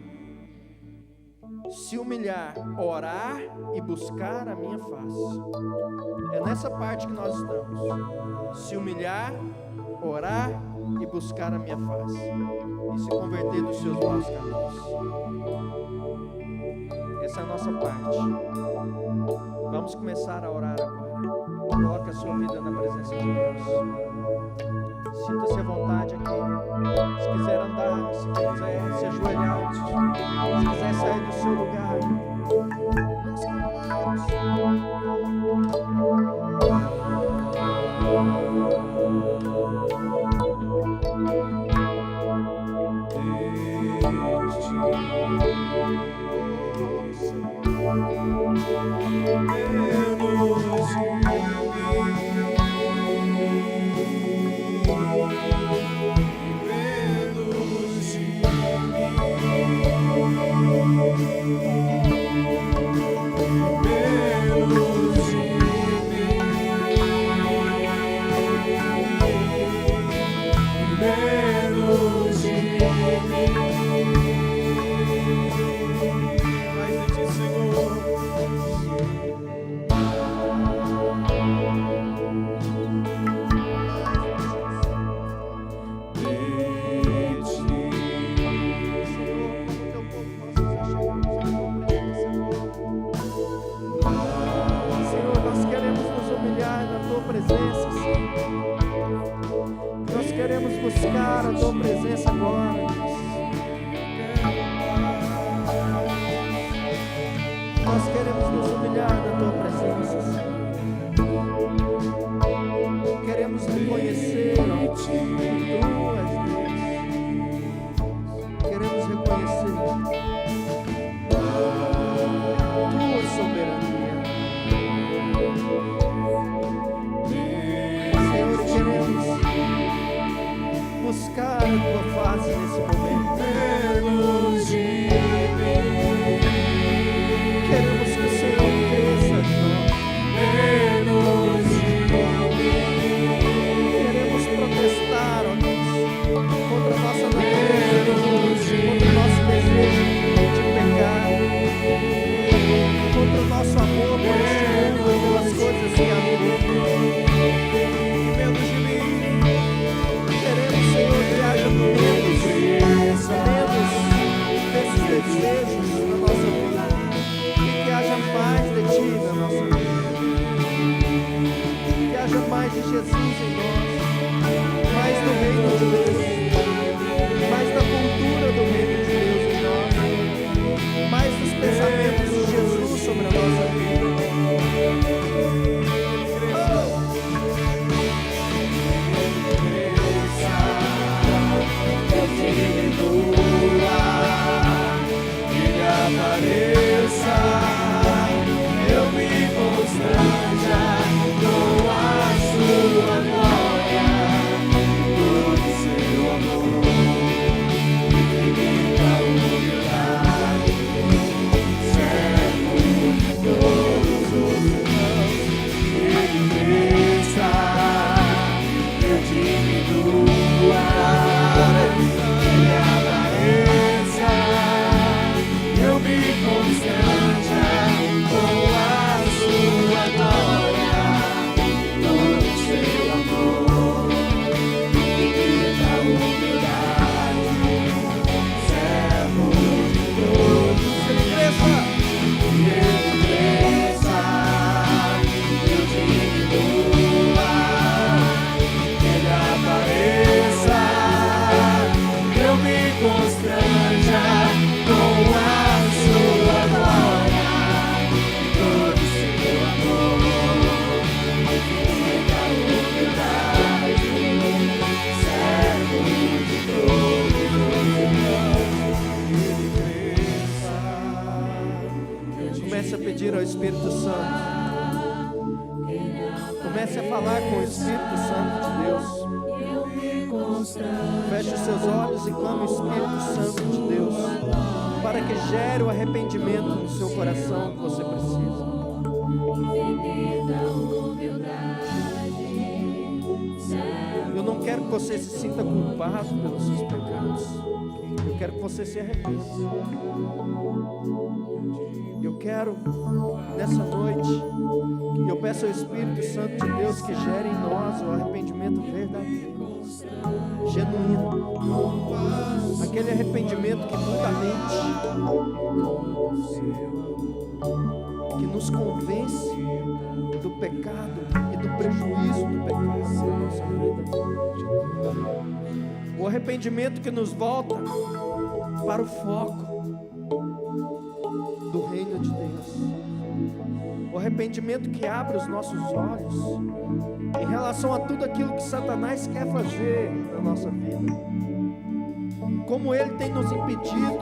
se humilhar, orar e buscar a minha face. É nessa parte que nós estamos. Se humilhar, orar e buscar a minha face. E se converter dos seus maus caminhos. Essa é a nossa parte. Vamos começar a orar agora. Coloque a sua vida na presença de Deus. Sinta-se à vontade aqui. Se quiser andar, se quiser se ajoelhar, se quiser sair do seu lugar. Buscar a tua presença agora. Nós queremos nos humilhar na tua presença, Senhor. Queremos reconhecer que tu és Deus. Queremos reconhecer tua soberania. Senhor, queremos buscar a tua face nesse momento. Menos de mim. Queremos que o Senhor cresça de nós. Menos de mim. Queremos protestar, ó Deus, contra a nossa natureza, contra o nosso desejo de pecar, contra o nosso amor por este mundo e pelas coisas que há no mundo. Menos de mim. Queremos, Senhor, que haja menos desses desejos na nossa vida, e que haja mais de Ti na nossa vida, que haja mais de Jesus em nós, mais do reino de Deus, mais da cultura do reino de Deus em nós, mais dos pensamentos de Jesus sobre a nossa vida. Diminua, que lhe apareça Comece a falar com o Espírito Santo de Deus. Feche os seus olhos e clame o Espírito Santo de Deus para que gere o arrependimento no seu coração que você precisa. Eu não quero que você se sinta culpado pelos seus pecados. Eu quero que você se arrependa. Eu quero, nessa noite, e eu peço ao Espírito Santo de Deus que gere em nós o arrependimento verdadeiro, genuíno, aquele arrependimento que muda a mente, que nos convence do pecado e do prejuízo do pecado na nossa vida. O arrependimento que nos volta para o foco do reino de Deus. O arrependimento que abre os nossos olhos em relação a tudo aquilo que Satanás quer fazer na nossa vida. Como ele tem nos impedido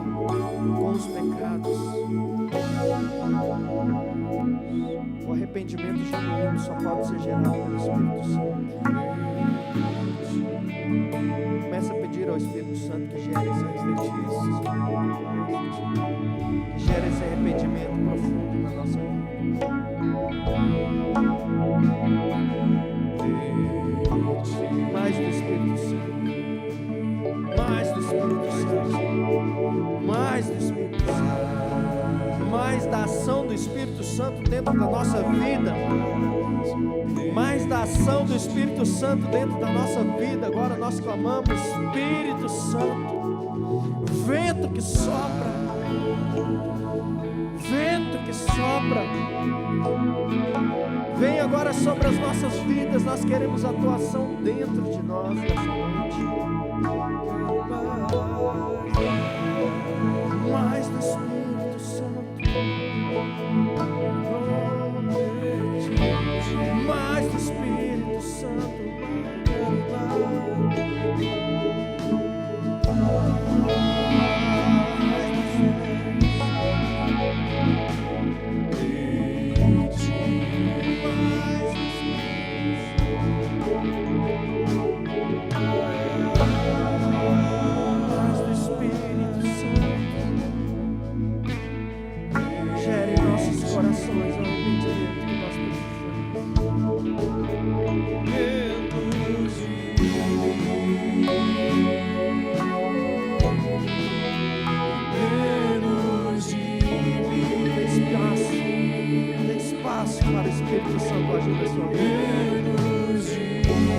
com os pecados. O arrependimento genuíno só pode ser gerado pelo Espírito Santo. Começa a pedir ao Espírito Santo que gere esse arrependimento. Que gere esse arrependimento profundo na nossa vida. Mais do Espírito Santo. Mais do Espírito Santo. Mais do Espírito Santo. Mais da ação do Espírito Santo dentro da nossa vida. Mais da ação do Espírito Santo dentro da nossa vida. Agora nós clamamos: Espírito Santo, vento que sopra, vento que sopra, vem agora sobre as nossas vidas. Nós queremos atuação dentro de nós nessa noite. Mais do Espírito Santo, mais do Espírito Santo.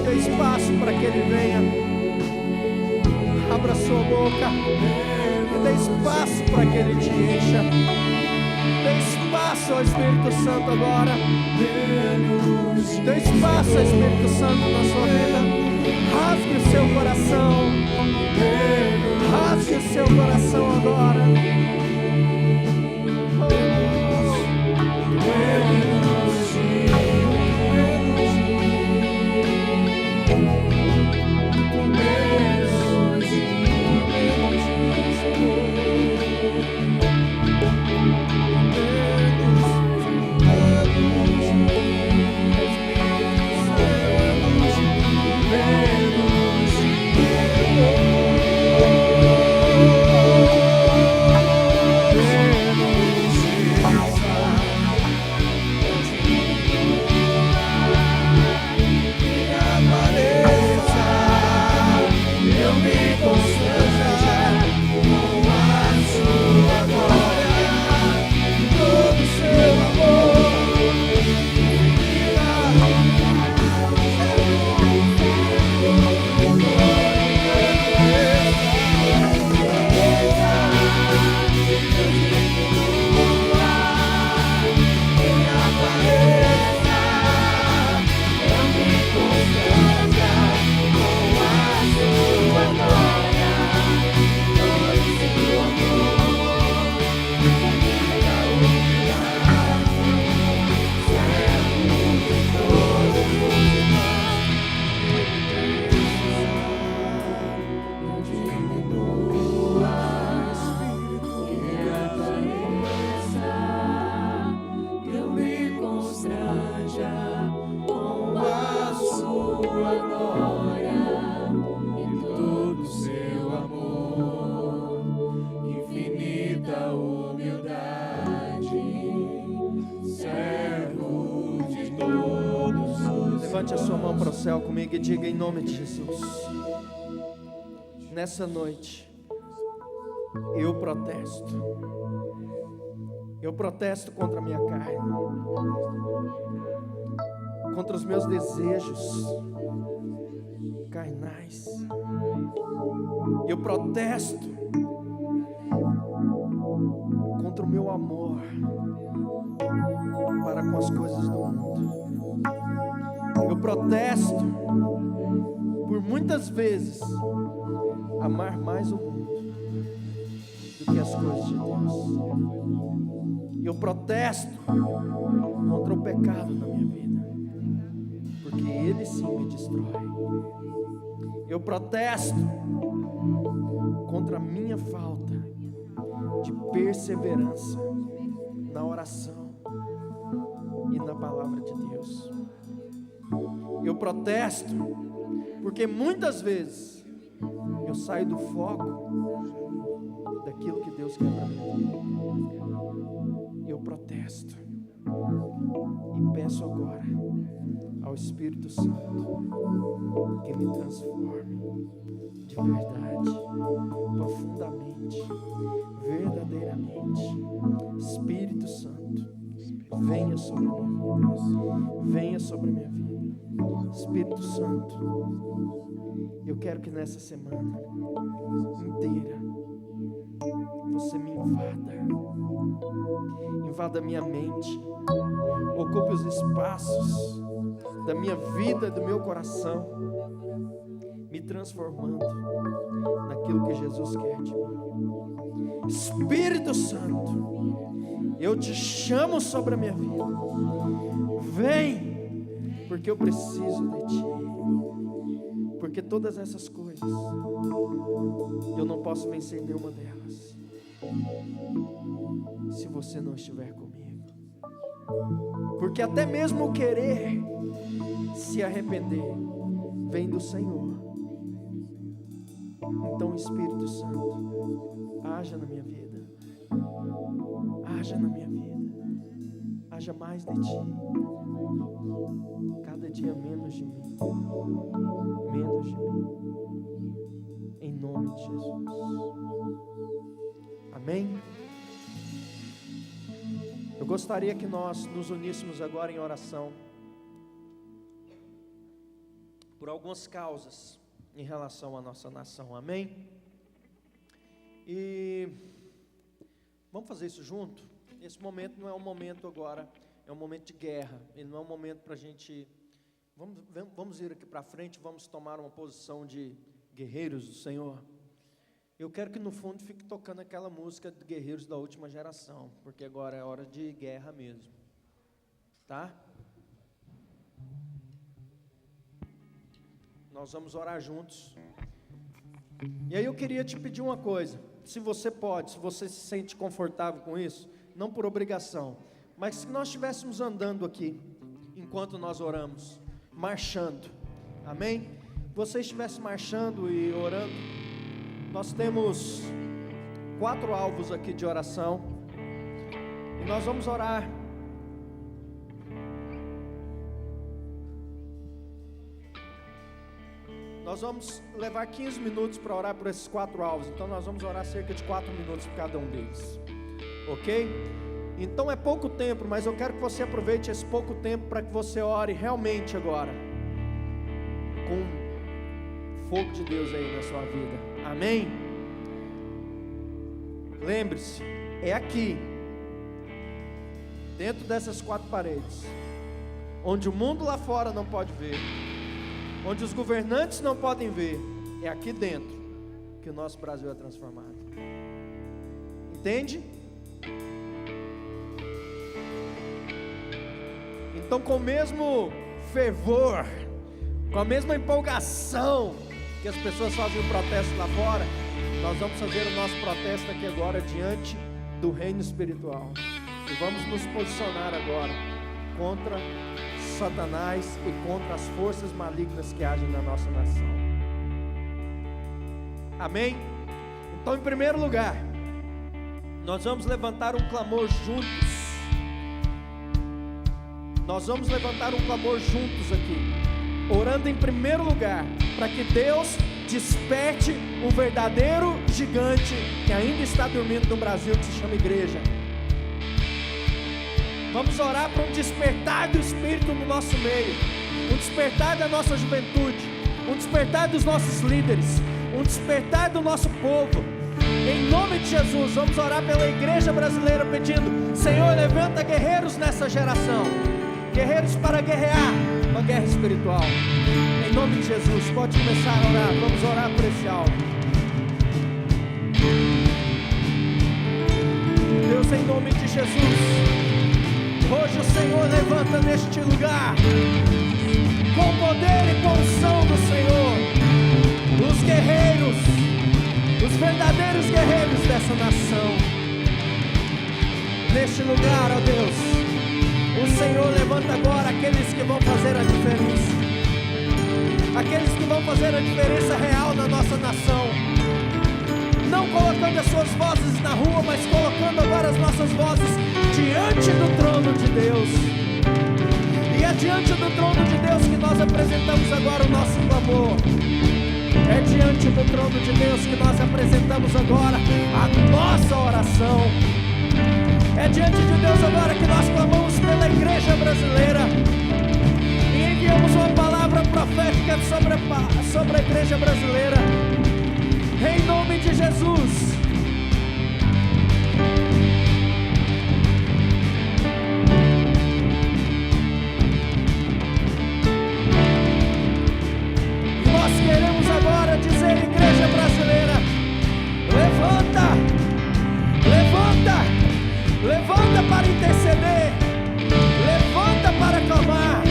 Dê espaço para que Ele venha. Abra sua boca e dê espaço para que Ele te encha. Dê espaço ao Espírito Santo agora. Dê espaço ao Espírito Santo na sua vida. Rasgue o seu coração. Rasgue o seu coração agora. sua glória, em todo o seu amor, infinita humildade, servo de todos os. Levante a sua mão para o céu comigo e diga em nome de Jesus: nessa noite eu protesto contra a minha carne, contra os meus desejos carnais. Eu protesto contra o meu amor para com as coisas do mundo. Eu protesto por muitas vezes amar mais o mundo do que as coisas de Deus. Eu protesto contra o pecado na minha vida, porque ele sim me destrói. Eu protesto contra a minha falta de perseverança na oração e na palavra de Deus. Eu protesto porque muitas vezes eu saio do foco daquilo que Deus quer para mim. Eu protesto e peço agora ao Espírito Santo que me transforme de verdade, profundamente, verdadeiramente. Espírito Santo, venha sobre a minha vida, venha sobre a minha vida. Espírito Santo, eu quero que nessa semana inteira você me invada minha mente, ocupe os espaços da minha vida, do meu coração, me transformando naquilo que Jesus quer de mim. Espírito Santo, eu te chamo sobre a minha vida, vem, porque eu preciso de ti, porque todas essas coisas eu não posso vencer nenhuma delas se você não estiver comigo, porque até mesmo o querer se arrepender vem do Senhor. Então, Espírito Santo, haja na minha vida, haja na minha vida, haja mais de ti, cada dia menos de mim, em nome de Jesus. Amém? Eu gostaria que nós nos uníssemos agora em oração por algumas causas em relação à nossa nação, amém? E vamos fazer isso junto? Esse momento não é um momento agora, é um momento de guerra, ele não é um momento para a gente, vamos ir aqui para frente, vamos tomar uma posição de guerreiros do Senhor. Eu quero que no fundo fique tocando aquela música de guerreiros da última geração, porque agora é hora de guerra mesmo, tá? Nós vamos orar juntos. E aí eu queria te pedir uma coisa, se você pode, se você se sente confortável com isso, não por obrigação, mas se nós estivéssemos andando aqui, enquanto nós oramos, marchando, amém? Você estivesse marchando e orando, nós temos 4 alvos aqui de oração, e nós vamos orar. Nós vamos levar 15 minutos para orar por esses 4 alvos. Então nós vamos orar cerca de 4 minutos por cada um deles, ok? Então é pouco tempo, mas eu quero que você aproveite esse pouco tempo para que você ore realmente agora, com fogo de Deus aí na sua vida, amém? Lembre-se, é aqui, dentro dessas 4 paredes, onde o mundo lá fora não pode ver, onde os governantes não podem ver, é aqui dentro que o nosso Brasil é transformado. Entende? Então, com o mesmo fervor, com a mesma empolgação que as pessoas fazem o protesto lá fora, nós vamos fazer o nosso protesto aqui agora diante do reino espiritual. E vamos nos posicionar agora contra Satanás e contra as forças malignas que agem na nossa nação. Amém? Então, em primeiro lugar, nós vamos levantar um clamor juntos. Nós vamos levantar um clamor juntos aqui, orando em primeiro lugar, para que Deus desperte o verdadeiro gigante que ainda está dormindo no Brasil, que se chama igreja. Vamos orar para um despertar do Espírito no nosso meio, um despertar da nossa juventude, um despertar dos nossos líderes, um despertar do nosso povo. Em nome de Jesus, vamos orar pela igreja brasileira, pedindo: Senhor, levanta guerreiros nessa geração, guerreiros para guerrear uma guerra espiritual. Em nome de Jesus, pode começar a orar. Vamos orar por esse alvo. Deus, em nome de Jesus, hoje o Senhor levanta neste lugar, com poder e com unção do Senhor, os guerreiros, os verdadeiros guerreiros dessa nação. Neste lugar, ó Deus, o Senhor levanta agora aqueles que vão fazer a diferença, aqueles que vão fazer a diferença real na nossa nação, não colocando as suas vozes na rua, mas colocando agora as nossas vozes diante do trono de Deus. E é diante do trono de Deus que nós apresentamos agora o nosso clamor. É diante do trono de Deus que nós apresentamos agora a nossa oração. É diante de Deus agora que nós clamamos pela igreja brasileira e enviamos uma palavra profética sobre a igreja brasileira. Em nome de Jesus. Nós queremos agora dizer, igreja brasileira: levanta, levanta, levanta para interceder, levanta para clamar,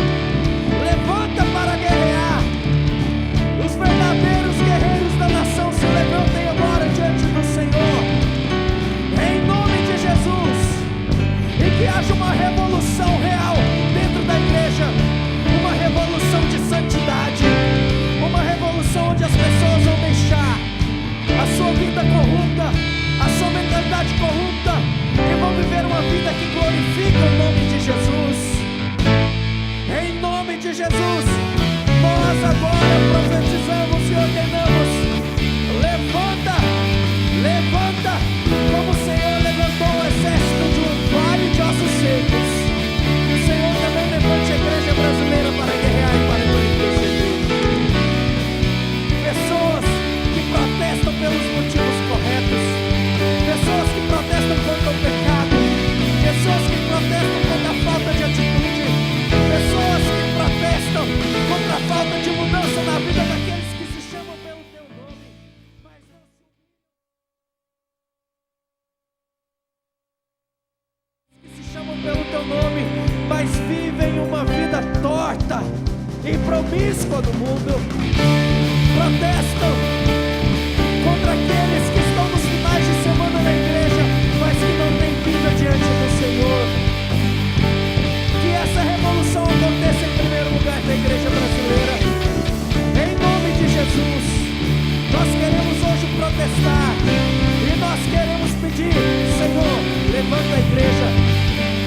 levanta para guerrear. Os verdadeiros guerreiros da nação se levantem agora diante do Senhor, em nome de Jesus, e que haja uma revolução real dentro da igreja, uma revolução de santidade, uma revolução onde as pessoas vão deixar a sua vida corrupta, a sua mentalidade corrupta, e vão viver uma vida que glorifica o nome de Jesus. Em nome de Jesus, nós agora profetizamos e ordenamos: levanta, levanta, como o Senhor levantou o exército de um vale de ossos secos. Que o Senhor também levante a igreja brasileira para guerrear e para interceder. Pessoas que protestam pelos motivos corretos, pessoas que protestam contra o pecado, pessoas que protestam contra a falta de atitude, pessoas que protestam contra a falta de mudança na vida daqueles que se chamam pelo teu nome, mas não se chamam pelo teu nome, mas vivem uma vida torta e promíscua no mundo. Protestam contra aqueles que estão nos finais de semana na igreja, mas que não têm vida diante do Senhor. Que essa revolução aconteça em primeiro lugar na igreja brasileira. Em nome de Jesus, nós queremos hoje protestar e nós queremos pedir: Senhor, levanta a igreja,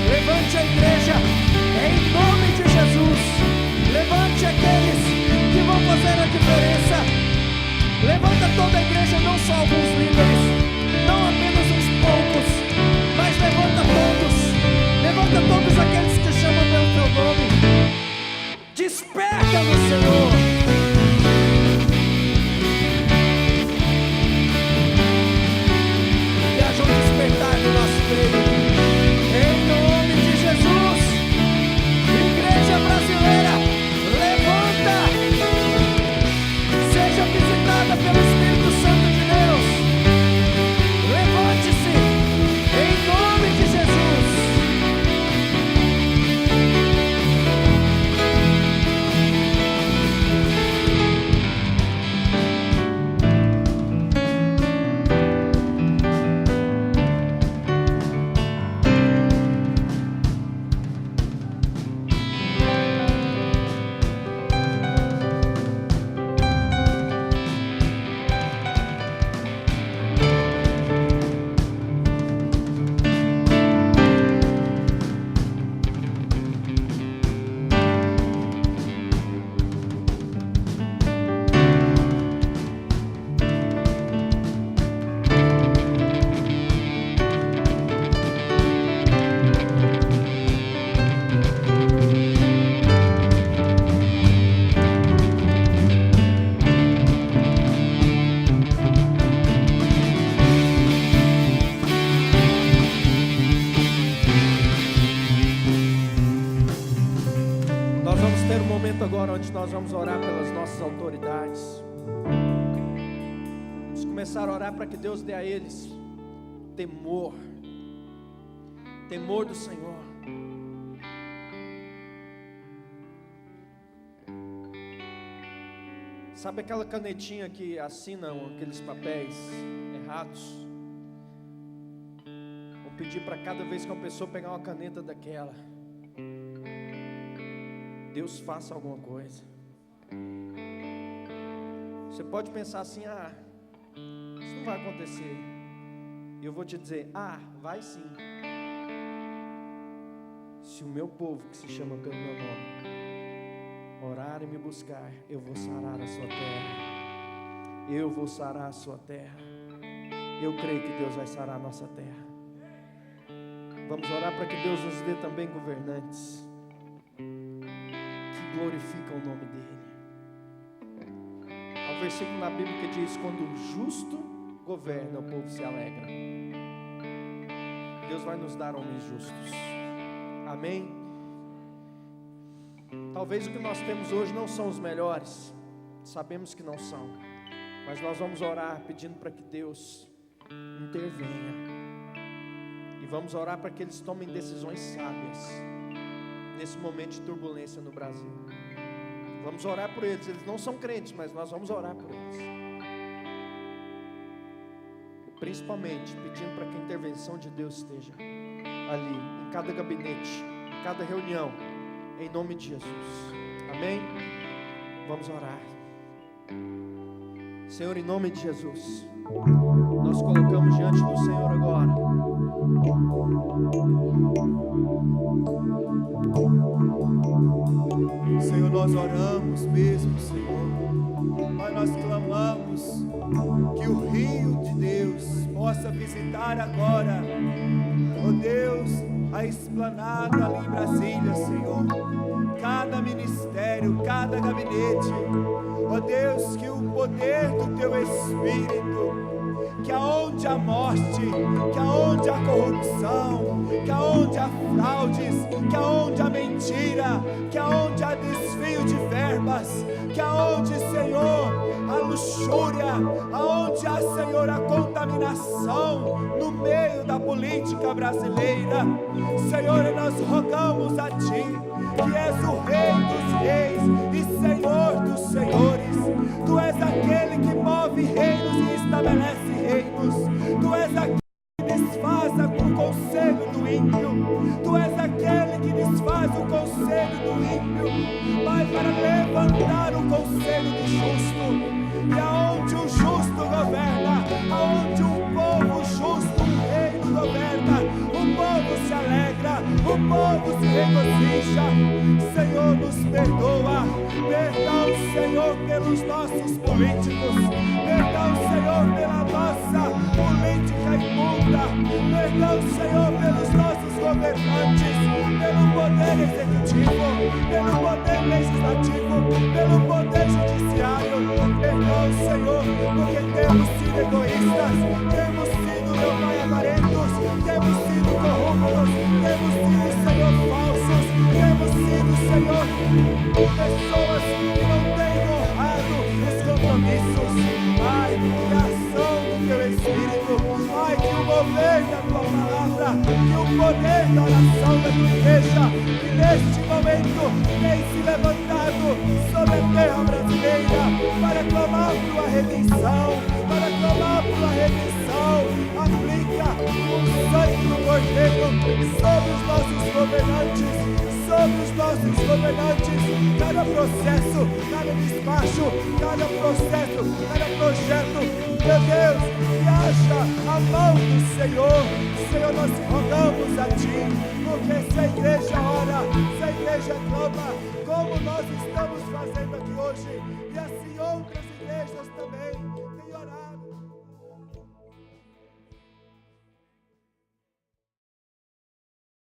levante a igreja, em nome de Jesus. Levante aqueles que vão fazer a diferença. Levanta toda a igreja, não só alguns líderes, não apenas uns poucos, mas levanta todos. Levanta todos aqueles que chamam pelo teu nome. Desperta no Senhor. E haja um despertar no nosso meio. Em nome de Jesus, igreja brasileira, levanta. Seja visitada pelo Espírito Santo de Deus. Levante-se em nome de Jesus. momento agora onde nós vamos orar pelas nossas autoridades. Vamos começar a orar para que Deus dê a eles temor do Senhor. Sabe aquela canetinha que assinam aqueles papéis errados? Vou pedir para cada vez que uma pessoa pegar uma caneta daquela, Deus faça alguma coisa. Você pode pensar assim: isso não vai acontecer. E eu vou te dizer: vai sim. Se o meu povo, que se chama pelo meu nome, orar e me buscar, eu vou sarar a sua terra. Eu vou sarar a sua terra. Eu creio que Deus vai sarar a nossa terra. Vamos orar para que Deus nos dê também governantes que glorificam o nome dEle. Há um versículo na Bíblia que diz: quando o justo governa, o povo se alegra. Deus vai nos dar homens justos. Amém? Talvez o que nós temos hoje não são os melhores, sabemos que não são, mas nós vamos orar pedindo para que Deus intervenha. E vamos orar para que eles tomem decisões sábias nesse momento de turbulência no Brasil. Vamos orar por eles. Eles não são crentes, mas nós vamos orar por eles. E principalmente pedindo para que a intervenção de Deus esteja ali, em cada gabinete, em cada reunião, em nome de Jesus. Amém? Vamos orar. Senhor, em nome de Jesus, nós colocamos diante do Senhor agora Senhor, nós oramos mesmo, Senhor, mas nós clamamos que o rio de Deus possa visitar agora, ó Deus, a esplanada ali em Brasília, Senhor, cada ministério, cada gabinete, ó Deus, que o poder do Teu Espírito, que aonde há morte, que aonde há corrupção, que aonde há fraudes, que aonde há mentira, que aonde há desvio de verbas, que aonde, Senhor, a luxúria, aonde há, Senhor, a contaminação no meio da política brasileira, Senhor, nós rogamos a Ti, que és o Rei dos reis e Senhor dos senhores. Tu és aquele que move reinos e estabelece reinos. Tu és aquele que desfaz o conselho do ímpio. Tu és aquele que desfaz o conselho do ímpio, Pai, para levantar o conselho do justo. E aonde o justo governa, aonde o povo justo, o reino governa, o povo se alegra, o povo se regozija. Senhor, nos perdoa. Perdão, Senhor, pelos nossos políticos. Perdão, Senhor, pela nossa política imunda. Perdão, Senhor, pelos nossos governantes, pelo poder executivo, pelo poder legislativo, pelo poder judiciário. Perdão, Senhor, porque temos sido egoístas, temos sido, meu Pai, avarentos, temos sido corruptos, temos sido, Senhor, falsos, temos sido, Senhor, pessoas que não têm honrado os compromissos. Pai, que a ação do Teu Espírito, Pai, que o mover da Tua palavra, que o poder da oração da Tua igreja, que neste momento tem se levantado sobre a terra brasileira para clamar por uma redenção, para clamar por uma redenção. Aplica o sangue do Cordeiro sobre os nossos governantes, cada processo, cada despacho, cada processo, cada projeto, meu Deus, que haja a mão do Senhor. Senhor, nós rogamos a Ti, porque se a igreja ora, se a igreja clama, como nós estamos fazendo aqui hoje, e assim outras igrejas também,